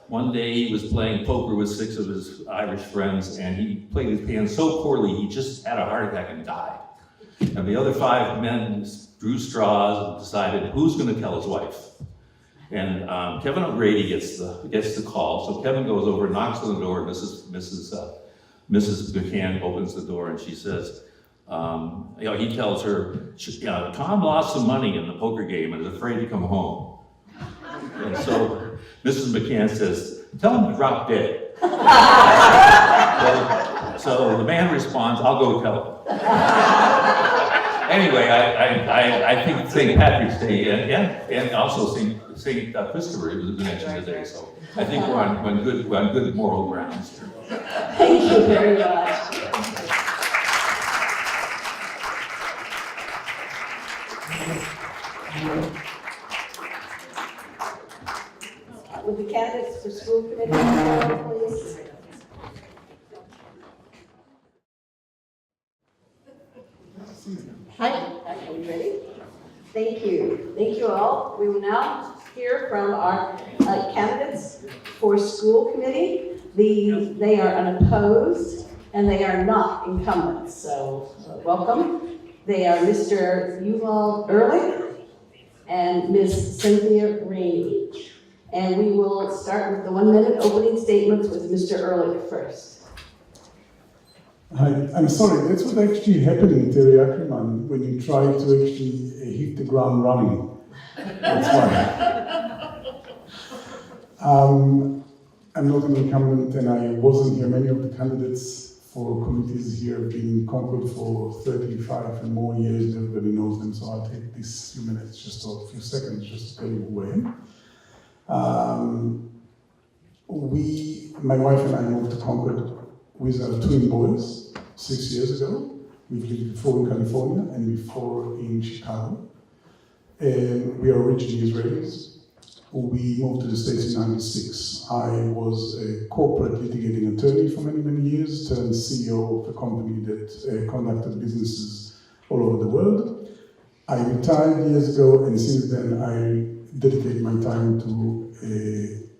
Speaker 7: one day he was playing poker with 6 of his Irish friends, and he played his hand so poorly he just had a heart attack and died. And the other 5 men drew straws and decided who's going to tell his wife. And Kevin O'Grady gets the call, so Kevin goes over, knocks on the door. Mrs. McCann opens the door, and she says, he tells her, Tom lost some money in the poker game and is afraid to come home. And so Mrs. McCann says, tell him to drop dead. So the man responds, I'll go tell him. Anyway, I think St. Patrick's Day and also St. Christopher was mentioned today, so I think we're on good moral grounds.
Speaker 2: Thank you very much. Would the candidates for school committee come forward, please?
Speaker 4: Hi.
Speaker 2: Are we ready? Thank you. Thank you all. We will now hear from our candidates for school committee. They are unopposed and they are not incumbents, so welcome. They are Mr. Yuval Ehrlich and Ms. Cynthia Rainey. And we will start with the 1-minute opening statements with Mr. Ehrlich first.
Speaker 9: Hi, I'm sorry, that's what actually happened in Terry Ackerman when you try to actually hit the ground running. That's why. I'm not an incumbent and I wasn't here. Many of the candidates for committees here have been in Concord for 35 and more years, and everybody knows them, so I'll take these few minutes, just a few seconds, just to tell you who I am. My wife and I moved to Concord with our twin boys 6 years ago. We've lived before in California and before in Chicago. And we are originally Israelis. We moved to the States in '96. I was a corporate litigating attorney for many, many years, turned CEO of a company that conducted businesses all over the world. I retired years ago, and since then I dedicate my time to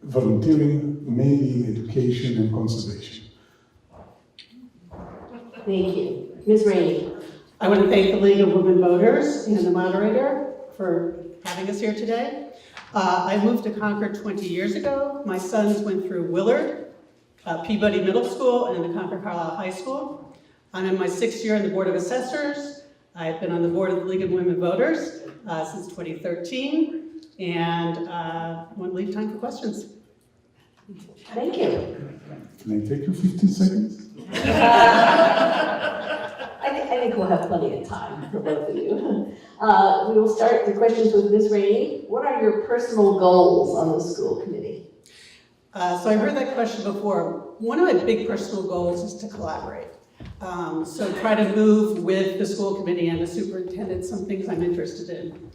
Speaker 9: volunteering, mainly in education and conservation.
Speaker 2: Thank you. Ms. Rainey.
Speaker 3: I want to thank the League of Women Voters and the moderator for having us here today. I moved to Concord 20 years ago. My sons went through Willard, Peabody Middle School, and the Concord Carlisle High School. I'm in my 6th year in the Board of Assessors. I've been on the board of the League of Women Voters since 2013, and I want to leave time for questions.
Speaker 2: Thank you.
Speaker 9: Can I take you 15 seconds?
Speaker 2: I think we'll have plenty of time for both of you. We will start the questions with Ms. Rainey. What are your personal goals on the school committee?
Speaker 3: So I heard that question before. One of my big personal goals is to collaborate. So try to move with the school committee and the superintendent, some things I'm interested in.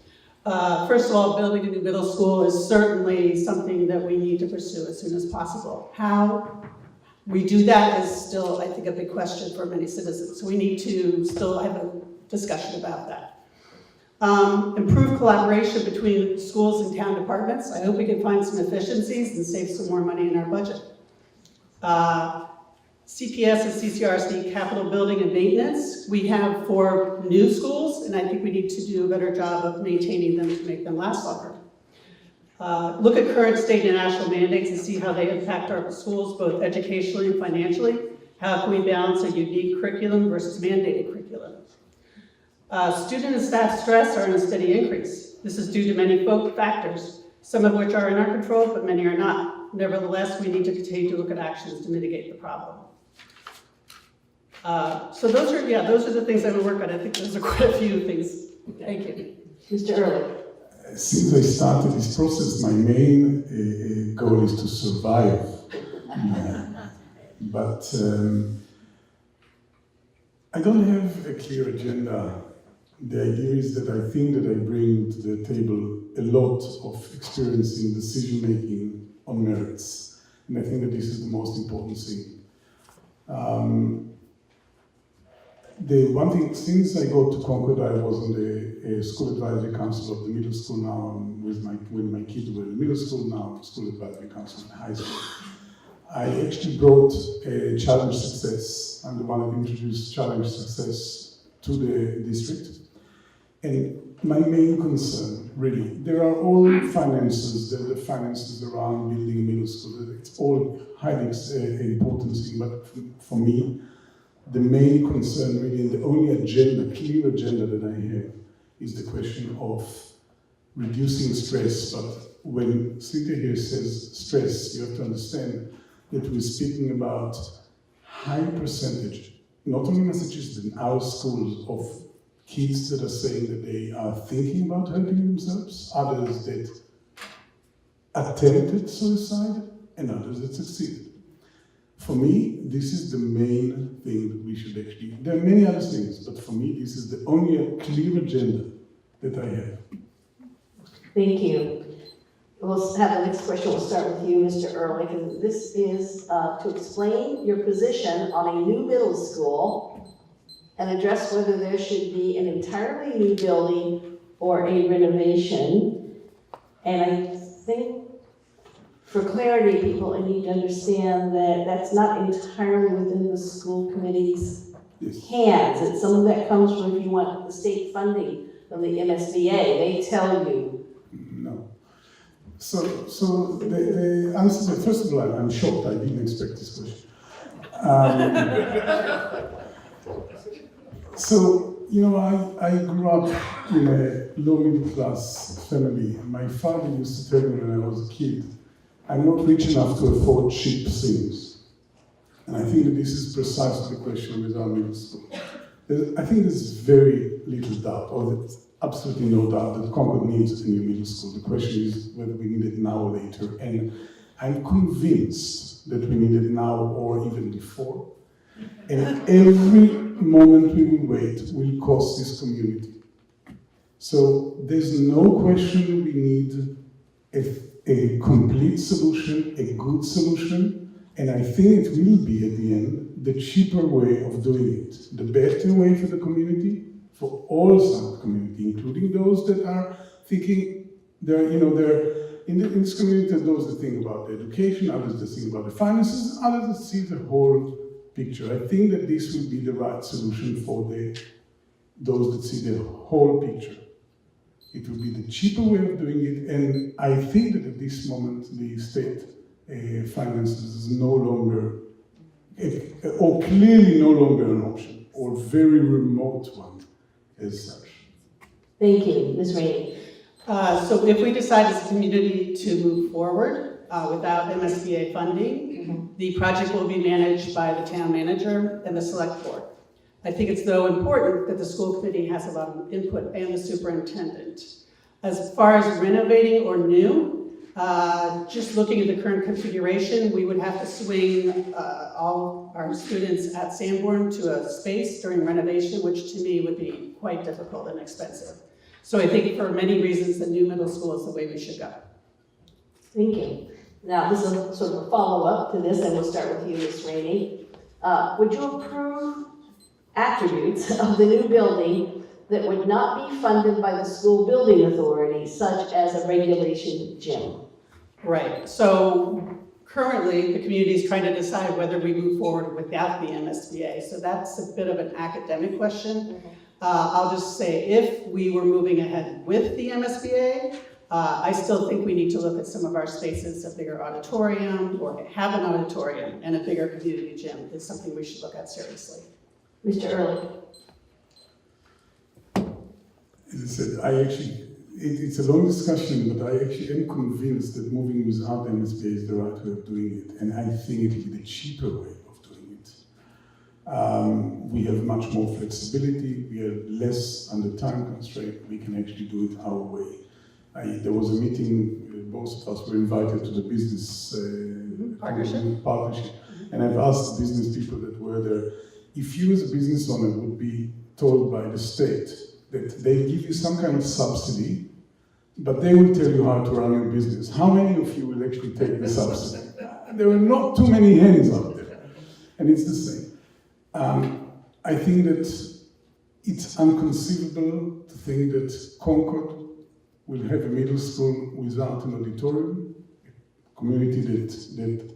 Speaker 3: First of all, building a new middle school is certainly something that we need to pursue as soon as possible. How we do that is still, I think, a big question for many citizens. So we need to still have a discussion about that. Improve collaboration between schools and town departments. I hope we can find some efficiencies and save some more money in our budget. CPS and CCRs need capital building and maintenance. We have 4 new schools, and I think we need to do a better job of maintaining them to make them last longer. Look at current state and national mandates and see how they impact our schools, both educationally and financially. How can we balance a unique curriculum versus mandated curriculum? Student and staff stress are in a steady increase. This is due to many factors, some of which are in our control, but many are not. Nevertheless, we need to continue to look at actions to mitigate the problem. So those are the things I would work on. I think those are quite a few things. Thank you.
Speaker 2: Mr. Ehrlich.
Speaker 9: Since I started this process, my main goal is to survive. But I don't have a clear agenda. The idea is that I think that I bring to the table a lot of experience in decision-making on merits. And I think that this is the most important thing. The one thing, since I got to Concord, I was on the school advisory council of the middle school. Now I'm when my kids were in middle school, now I'm school advisory council in high school. I actually brought Challenge Success. I'm the one that introduced Challenge Success to the district. And my main concern, really, there are all finances, there are the finances around building a middle school. It's all highly important thing, but for me, the main concern, really, and the only agenda, clear agenda that I have, is the question of reducing stress. But when Cynthia here says stress, you have to understand that we're speaking about high percentage, not only Massachusetts, but in our schools, of kids that are saying that they are thinking about hurting themselves, others that attempted suicide, and others that succeeded. For me, this is the main thing that we should actually, there are many other things, but for me, this is the only clear agenda that I have.
Speaker 2: Thank you. We'll have the next question. We'll start with you, Mr. Ehrlich, and this is to explain your position on a new middle school and address whether there should be an entirely new building or a renovation. And I think, for clarity, people need to understand that that's not entirely within the school committee's hands. It's something that comes from, if you want the state funding from the MSBA, they tell you.
Speaker 9: No. So the answer, first of all, I'm shocked. I didn't expect this question. So, you know, I grew up in a low middle class family. My father used to tell me when I was a kid, I'm not rich enough to afford cheap things. And I think that this is precisely the question with our middle school. I think there's very little doubt, or there's absolutely no doubt, that Concord needs a new middle school. The question is whether we need it now or later. And I'm convinced that we need it now or even before. And every moment we will wait will cost this community. So there's no question we need a complete solution, a good solution, and I think it will be at the end the cheaper way of doing it, the better way for the community, for all sides of the community, including those that are thinking in this community. There's those that think about the education, others that think about the finances, others that see the whole picture. I think that this will be the right solution for those that see the whole picture. It will be the cheaper way of doing it, and I think that at this moment the state finances is no longer, or clearly no longer an option, or very remote one as such.
Speaker 2: Thank you, Ms. Rainey.
Speaker 3: So if we decide as a community to move forward without MSBA funding, the project will be managed by the town manager and the select board. I think it's, though, important that the school committee has a lot of input and the superintendent. As far as renovating or new, just looking at the current configuration, we would have to swing all our students at Sanborn to a space during renovation, which to me would be quite difficult and expensive. So I think for many reasons, the new middle school is the way we should go.
Speaker 2: Thank you. Now, this is sort of a follow-up to this, and we'll start with you, Ms. Rainey. Would you approve attributes of the new building that would not be funded by the school building authority, such as a regulation gym?
Speaker 3: Right. So currently, the community is trying to decide whether we move forward without the MSBA. So that's a bit of an academic question. I'll just say, if we were moving ahead with the MSBA, I still think we need to look at some of our spaces. A bigger auditorium, or have an auditorium, and a bigger community gym is something we should look at seriously.
Speaker 2: Mr. Ehrlich.
Speaker 9: As I said, it's a long discussion, but I actually am convinced that moving without MSBA is the right way of doing it, and I think it will be the cheaper way of doing it. We have much more flexibility, we are less under time constraint, we can actually do it our way. There was a meeting, both of us were invited to the business partnership, and I've asked business people that were there, if you as a business owner would be told by the state that they give you some kind of subsidy, but they will tell you how to run your business, how many of you will actually take the subsidy? There are not too many hands out there, and it's the same. I think that it's inconceivable to think that Concord will have a middle school without an auditorium, a community that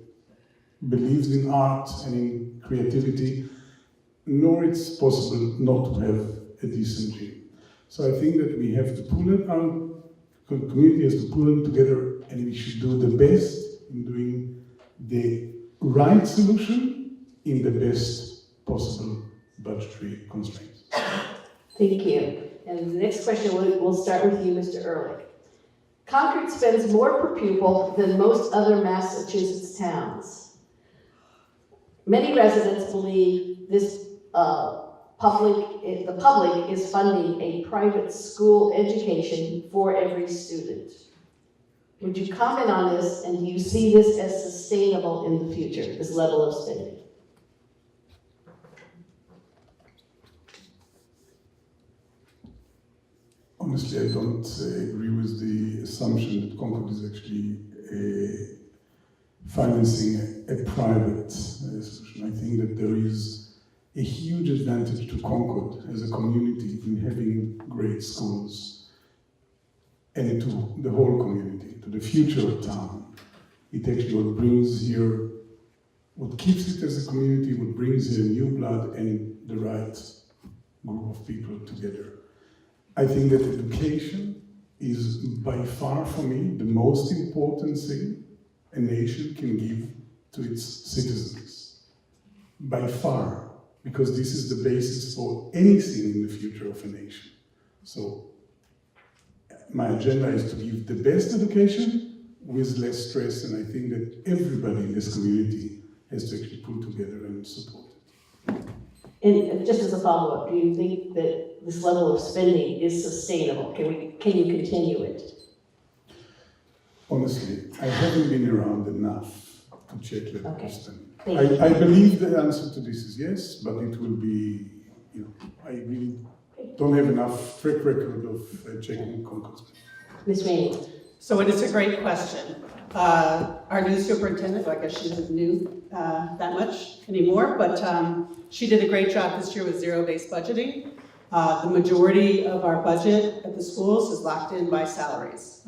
Speaker 9: believes in art and in creativity, nor it's possible not to have a decent gym. So I think that we have to pull it, our community has to pull them together, and we should do the best in doing the right solution in the best possible budgetary constraints.
Speaker 2: Thank you. And the next question, we'll start with you, Mr. Ehrlich. Concord spends more per pupil than most other Massachusetts towns. Many residents believe the public is funding a private school education for every student. Would you comment on this, and do you see this as sustainable in the future, this level of spending?
Speaker 9: Honestly, I don't agree with the assumption that Concord is actually financing a private solution. I think that there is a huge advantage to Concord as a community in having great schools, and to the whole community, to the future of town. It actually what brings here, what keeps it as a community, what brings here new blood and the right group of people together. I think that education is by far for me the most important thing a nation can give to its citizens. By far, because this is the basis for anything in the future of a nation. So my agenda is to give the best education with less stress, and I think that everybody in this community has to actually pull together and support it.
Speaker 2: And just as a follow-up, do you think that this level of spending is sustainable? Can you continue it?
Speaker 9: Honestly, I haven't been around enough to check that question.
Speaker 2: Thank you.
Speaker 9: I believe the answer to this is yes, but it will be, I really don't have enough track record of checking Concord.
Speaker 2: Ms. Rainey.
Speaker 3: So it is a great question. Our new superintendent, I guess she isn't new that much anymore, but she did a great job this year with zero-based budgeting. The majority of our budget at the schools is locked in by salaries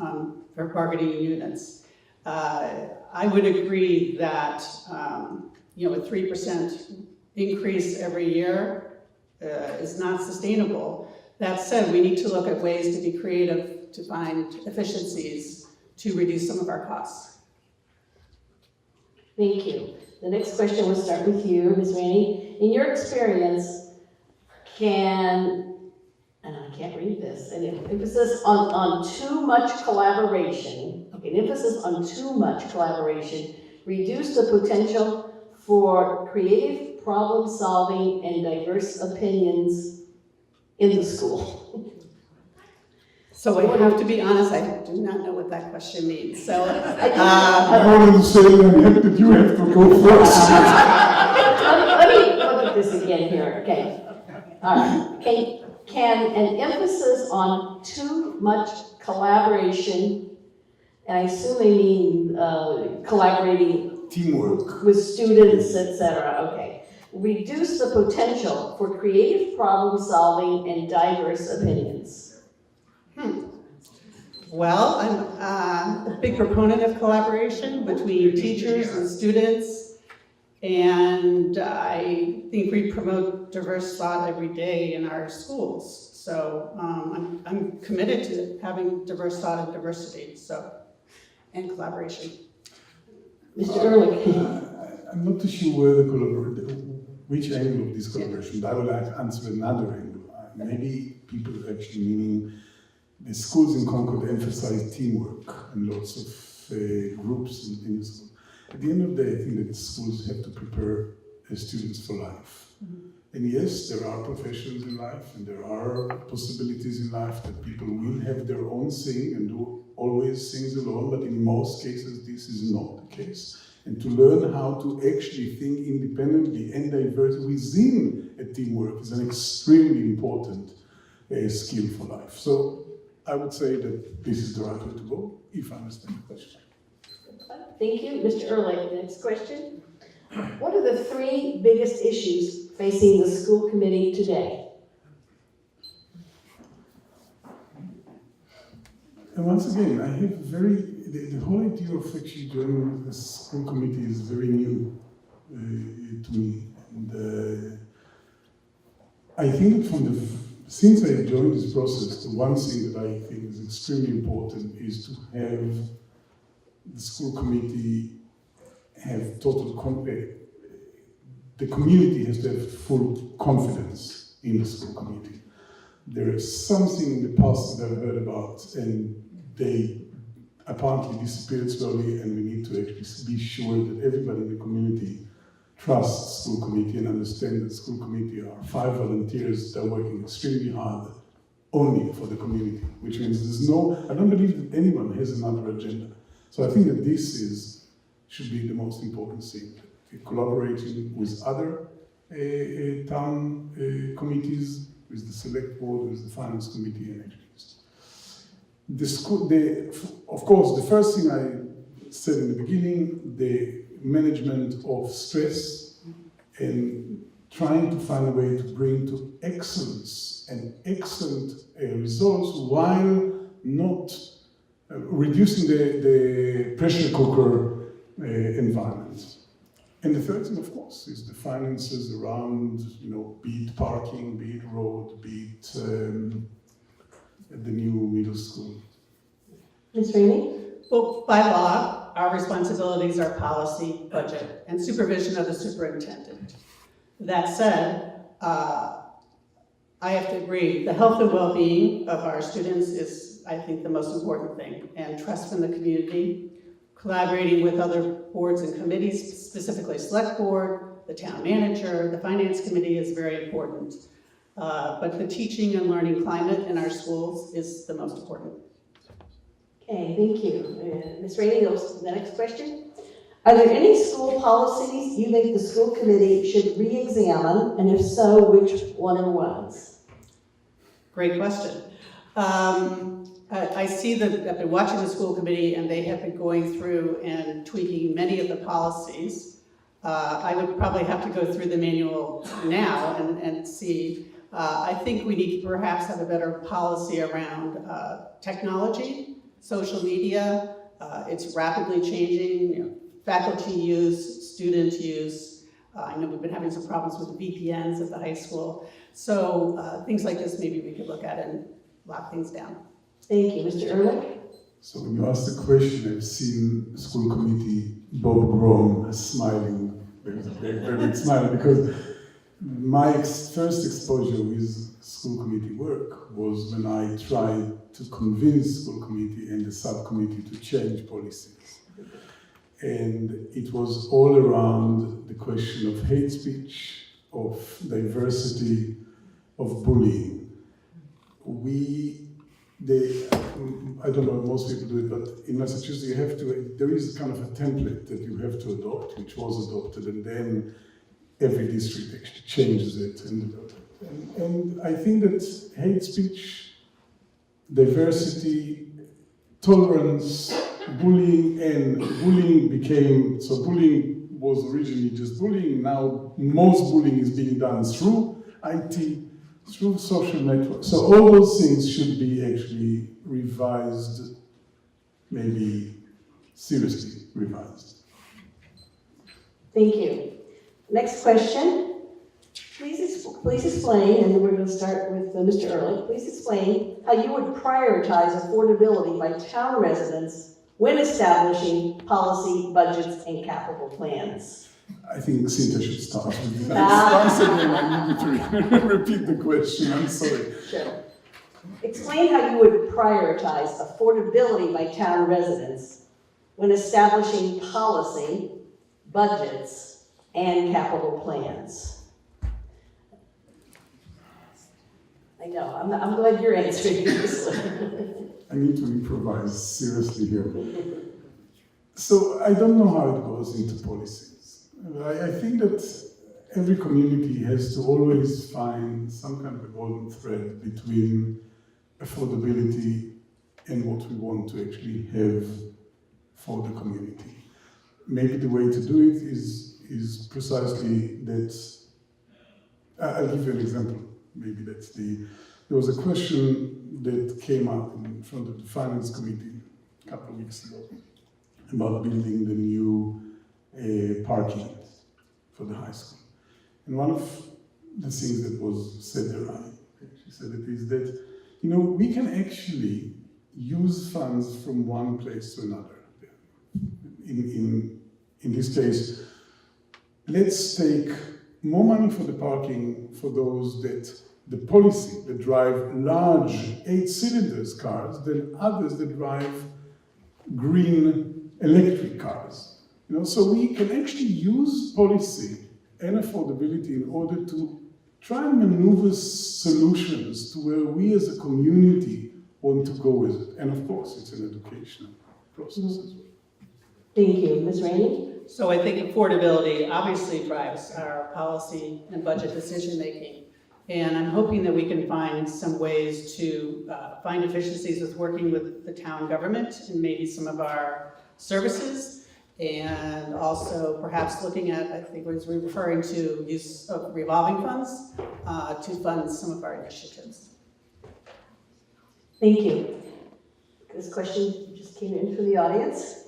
Speaker 3: for bargaining units. I would agree that a 3% increase every year is not sustainable. That said, we need to look at ways to be creative to find efficiencies to reduce some of our costs.
Speaker 2: Thank you. The next question will start with you, Ms. Rainey. In your experience, and I can't read this, an emphasis on too much collaboration, reduce the potential for creative problem solving and diverse opinions in the school?
Speaker 3: So I have to be honest, I do not know what that question means. So
Speaker 9: I want to say that you have to go first.
Speaker 2: Let me look at this again here, okay. All right. Can an emphasis on too much collaboration, and I assume they mean collaborating
Speaker 9: Teamwork.
Speaker 2: with students, etc., okay, reduce the potential for creative problem solving and diverse opinions?
Speaker 3: Well, I'm a big proponent of collaboration between teachers and students, and I think we promote diverse thought every day in our schools. So I'm committed to having diverse thought and diversity, and collaboration.
Speaker 2: Mr. Ehrlich.
Speaker 9: I'm not too sure which angle of this collaboration, but I would like to answer another angle. Maybe people are actually meaning the schools in Concord emphasize teamwork and lots of groups in the school. At the end of the day, I think that schools have to prepare students for life. Mm-hmm. And yes, there are professions in life, and there are possibilities in life that people will have their own thing and do always things alone, but in most cases this is not the case. And to learn how to actually think independently and diverse within a teamwork is an extremely important skill for life. So I would say that this is the right way to go, if I understand the question.
Speaker 2: Thank you. Mr. Ehrlich, next question. What are the three biggest issues facing the school committee today?
Speaker 9: And once again, I have the whole idea of actually joining the school committee is very new to me. And I think that since I joined this process, the one thing that I think is extremely important is to have the school committee have the community has to have full confidence in the school committee. There is something in the past that I've heard about, and they apparently disappeared slowly, and we need to actually be sure that everybody in the community trusts school committee and understand that school committee are 5 volunteers that are working extremely hard only for the community, which means I don't believe that anyone has another agenda. So I think that this should be the most important thing. Collaborating with other town committees, with the select board, with the finance committee, and actually. Of course, the first thing I said in the beginning, the management of stress and trying to find a way to bring to excellence and excellent results while not reducing the pressure cooker environment. And the third thing, of course, is the finances around, be it parking, be it road, be it the new middle school.
Speaker 2: Ms. Rainey?
Speaker 3: Well, by law, our responsibilities are policy, budget, and supervision of the superintendent. That said, I have to agree, the health and well-being of our students is, I think, the most important thing, and trust from the community, collaborating with other boards and committees, specifically select board, the town manager, the finance committee is very important. But the teaching and learning climate in our schools is the most important.
Speaker 2: Okay, thank you. Ms. Rainey goes to the next question. Are there any school policies you think the school committee should re-examine, and if so, which one or ones?
Speaker 3: Great question. I see that I've been watching the school committee and they have been going through and tweaking many of the policies. I would probably have to go through the manual now and see. I think we need to perhaps have a better policy around technology, social media. It's rapidly changing, faculty use, student use. I know we've been having some problems with the VPNs at the high school. So things like this maybe we could look at and lock things down.
Speaker 2: Thank you. Mr. Ehrlich?
Speaker 9: So when you ask the question, I've seen school committee Bob Grom smiling, very big smile, because my first exposure with school committee work was when I tried to convince school committee and the subcommittee to change policies. And it was all around the question of hate speech, of diversity, of bullying. I don't know if most people do it, but in Massachusetts there is kind of a template that you have to adopt, which was adopted, and then every district actually changes it. And I think that hate speech, diversity, tolerance, bullying was originally just bullying. Now most bullying is being done through IT, through social networks. So all those things should be actually revised, maybe seriously revised.
Speaker 2: Thank you. Next question. Please explain, and we're going to start with Mr. Ehrlich. Please explain how you would prioritize affordability by town residents when establishing policy, budgets, and capital plans.
Speaker 9: I think Sita should start with that. Once again, I need to repeat the question. I'm sorry.
Speaker 2: Sure. Explain how you would prioritize affordability by town residents when establishing policy, budgets, and capital plans. I know, I'm glad you're answering this.
Speaker 9: I need to improvise seriously here. So I don't know how it goes into policies. I think that every community has to always find some kind of a golden thread between affordability and what we want to actually have for the community. Maybe the way to do it is precisely that I'll give you an example. Maybe there was a question that came up in front of the Finance Committee a couple of weeks ago about building the new parking for the high school. And one of the things that was said there, she said it is that, we can actually use funds from one place to another. In this case, let's take more money for the parking for those the policy that drive large 8-cylinder cars than others that drive green electric cars. So we can actually use policy and affordability in order to try and maneuver solutions to where we as a community want to go with it. And of course, it's an educational process as well.
Speaker 2: Thank you. Ms. Rainey?
Speaker 3: So I think affordability obviously drives our policy and budget decision-making. And I'm hoping that we can find some ways to find efficiencies with working with the town government and maybe some of our services, and also perhaps looking at, I think was referring to use of revolving funds to fund some of our initiatives.
Speaker 2: Thank you. This question just came in from the audience.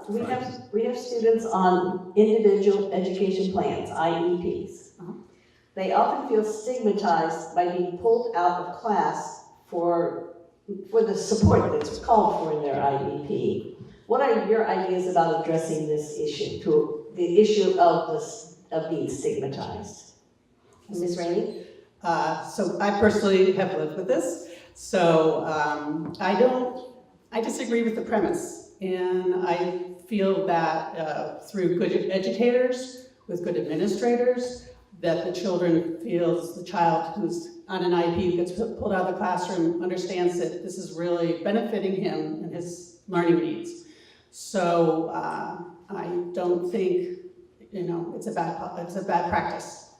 Speaker 2: We have students on individual education plans, IEPs. They often feel stigmatized by being pulled out of class for the support that's called for in their IEP. What are your ideas about addressing this issue, the issue of being stigmatized? Ms. Rainey?
Speaker 3: So I personally have lived with this. So I disagree with the premise. And I feel that through good educators, with good administrators, that the child who's on an IEP who gets pulled out of the classroom understands that this is really benefiting him and his learning needs. So I don't think, it's a bad practice.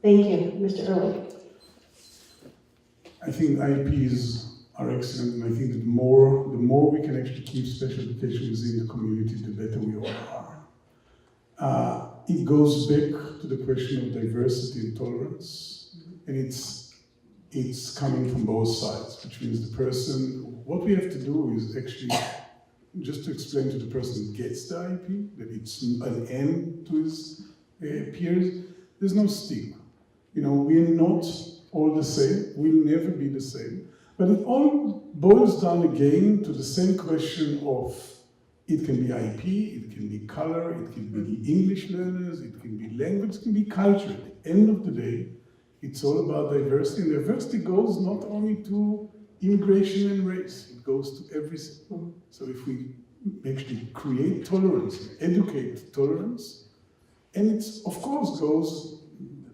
Speaker 2: Thank you. Mr. Early?
Speaker 9: I think IEPs are excellent, and I think that the more we can actually keep special education within the community, the better we all are. It goes back to the question of diversity and tolerance, and it's coming from both sides, which means what we have to do is actually just to explain to the person who gets the IEP that it's an end to his peers. There's no stigma. We're not all the same, we'll never be the same, but it all boils down again to the same question of it can be IEP, it can be color, it can be English learners, it can be language, it can be culture. At the end of the day, it's all about diversity, and diversity goes not only to immigration and race, it goes to everything. So if we actually create tolerance, educate tolerance, and it's of course goes,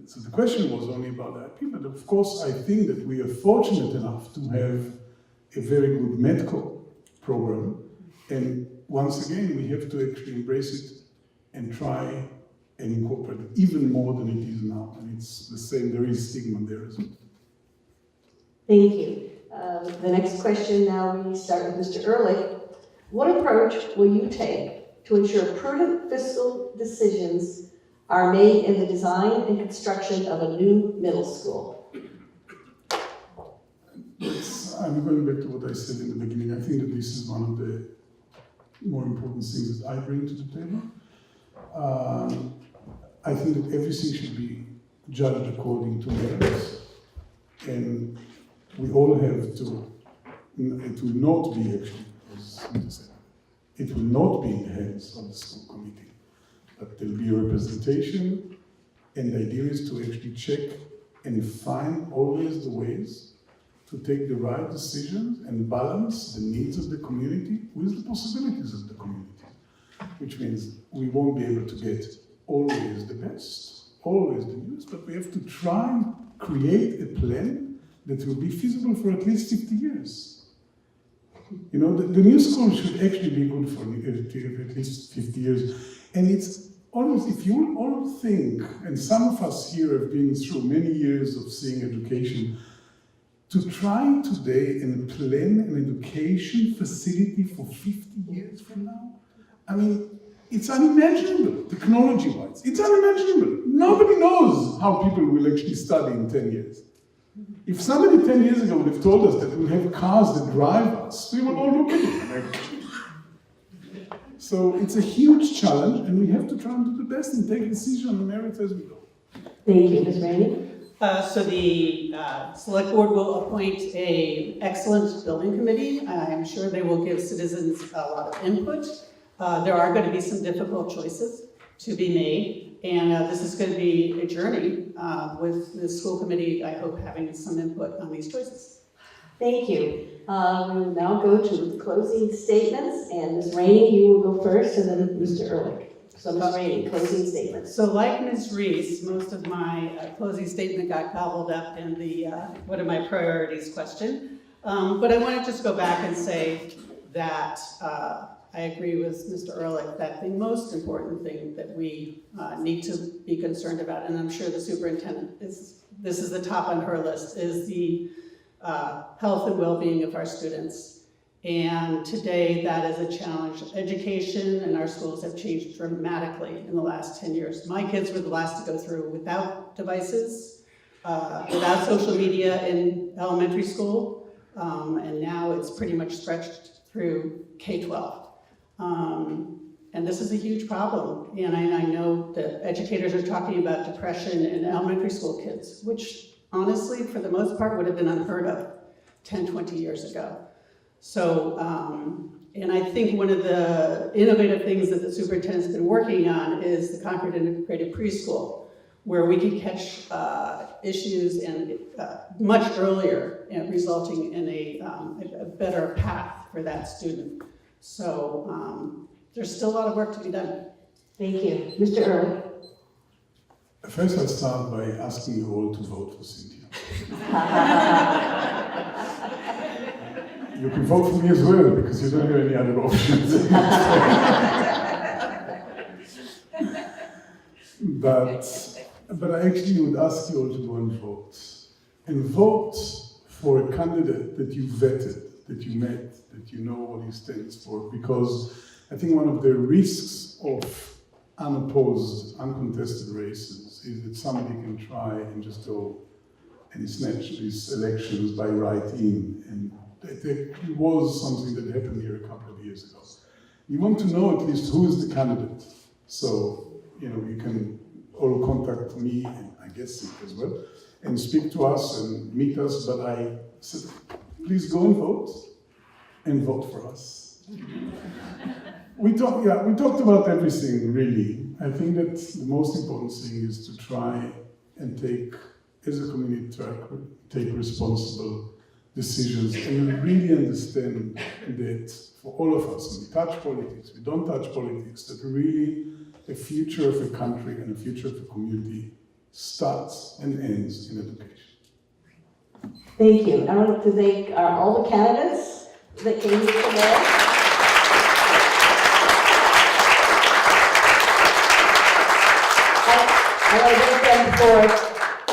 Speaker 9: so the question was only about IEP, but of course I think that we are fortunate enough to have a very good medical program, and once again, we have to actually embrace it and try and incorporate it even more than it is now. And it's the same, there is stigma there as well.
Speaker 2: Thank you. The next question now, we start with Mr. Ehrlich. What approach will you take to ensure prudent fiscal decisions are made in the design and construction of a new middle school?
Speaker 9: I'm going back to what I said in the beginning. I think that this is one of the more important things that I bring to the table. I think that everything should be judged according to merits, and we all have to, it will not be actually, as Peter said, it will not be in the hands of the school committee, but there'll be a representation, and the idea is to actually check and find always the ways to take the right decisions and balance the needs of the community with the possibilities of the community. Which means we won't be able to get always the best, always the newest, but we have to try and create a plan that will be feasible for at least 50 years. The new school should actually be good for at least 50 years. And it's almost, if you all think, and some of us here have been through many years of seeing education, to try today and plan an education facility for 50 years from now, I mean, It's unimaginable, technology-wise. It's unimaginable. Nobody knows how people will actually study in 10 years. If somebody 10 years ago would have told us that we'll have cars that drive us, we would all look at it. So it's a huge challenge, and we have to try and do the best and take a decision on the merits as we go.
Speaker 2: Thank you, Ms. Rainey.
Speaker 3: So the select board will appoint an excellent building committee. I'm sure they will give citizens a lot of input. There are going to be some difficult choices to be made, and this is going to be a journey with the school committee, I hope, having some input on these choices.
Speaker 2: Thank you. We will now go to the closing statements, and Ms. Rainey, you will go first, and then Mr. Ehrlich. So Ms. Rainey, closing statements.
Speaker 3: So like Ms. Reese, most of my closing statement got gobbled up in the what are my priorities question. But I want to just go back and say that I agree with Mr. Ehrlich that the most important thing that we need to be concerned about, and I'm sure the superintendent this is the top on her list, is the health and well-being of our students. And today that is a challenge. Education in our schools have changed dramatically in the last 10 years. My kids were the last to go through without devices, without social media in elementary school, and now it's pretty much stretched through K-12. And this is a huge problem. And I know that educators are talking about depression in elementary school kids, which honestly, for the most part, would have been unheard of 10, 20 years ago. So, and I think one of the innovative things that the superintendent's been working on is the Concord Integrated Preschool, where we can catch issues and much earlier, and resulting in a better path for that student. So there's still a lot of work to be done.
Speaker 2: Thank you. Mr. Ehrlich.
Speaker 9: First, I'll start by asking you all to vote for Cynthia. You can vote for me as well, because you don't have any other options. But I actually would ask you all to go and vote. And vote for a candidate that you vetted, that you met, that you know what he stands for. Because I think one of the risks of unopposed, uncontested races is that somebody can try and just go and snatch these elections by write-in. And it was something that happened here a couple of years ago. You want to know at least who is the candidate. So, you can all contact me, and I guess Sid as well, and speak to us and meet us, but I said, please go and vote for us. We talked about everything, really. I think that the most important thing is to try and take, as a community, take responsible decisions and really understand that for all of us, we touch politics, we don't touch politics, that really the future of a country and the future of a community starts and ends in education.
Speaker 2: Thank you. I want to thank all the candidates that came here today. I want to thank them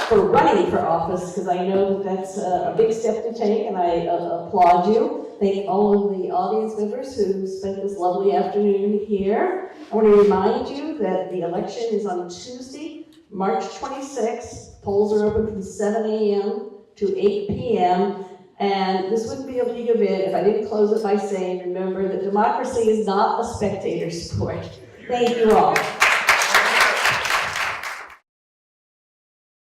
Speaker 2: for running for office, because I know that that's a big step to take, and I applaud you. Thank all of the audience members who spent this lovely afternoon here. I want to remind you that the election is on Tuesday, March 26th. Polls are open from 7 a.m. to 8 p.m. And this wouldn't be a league event if I didn't close it by saying, remember that democracy is not a spectator sport. Thank you all.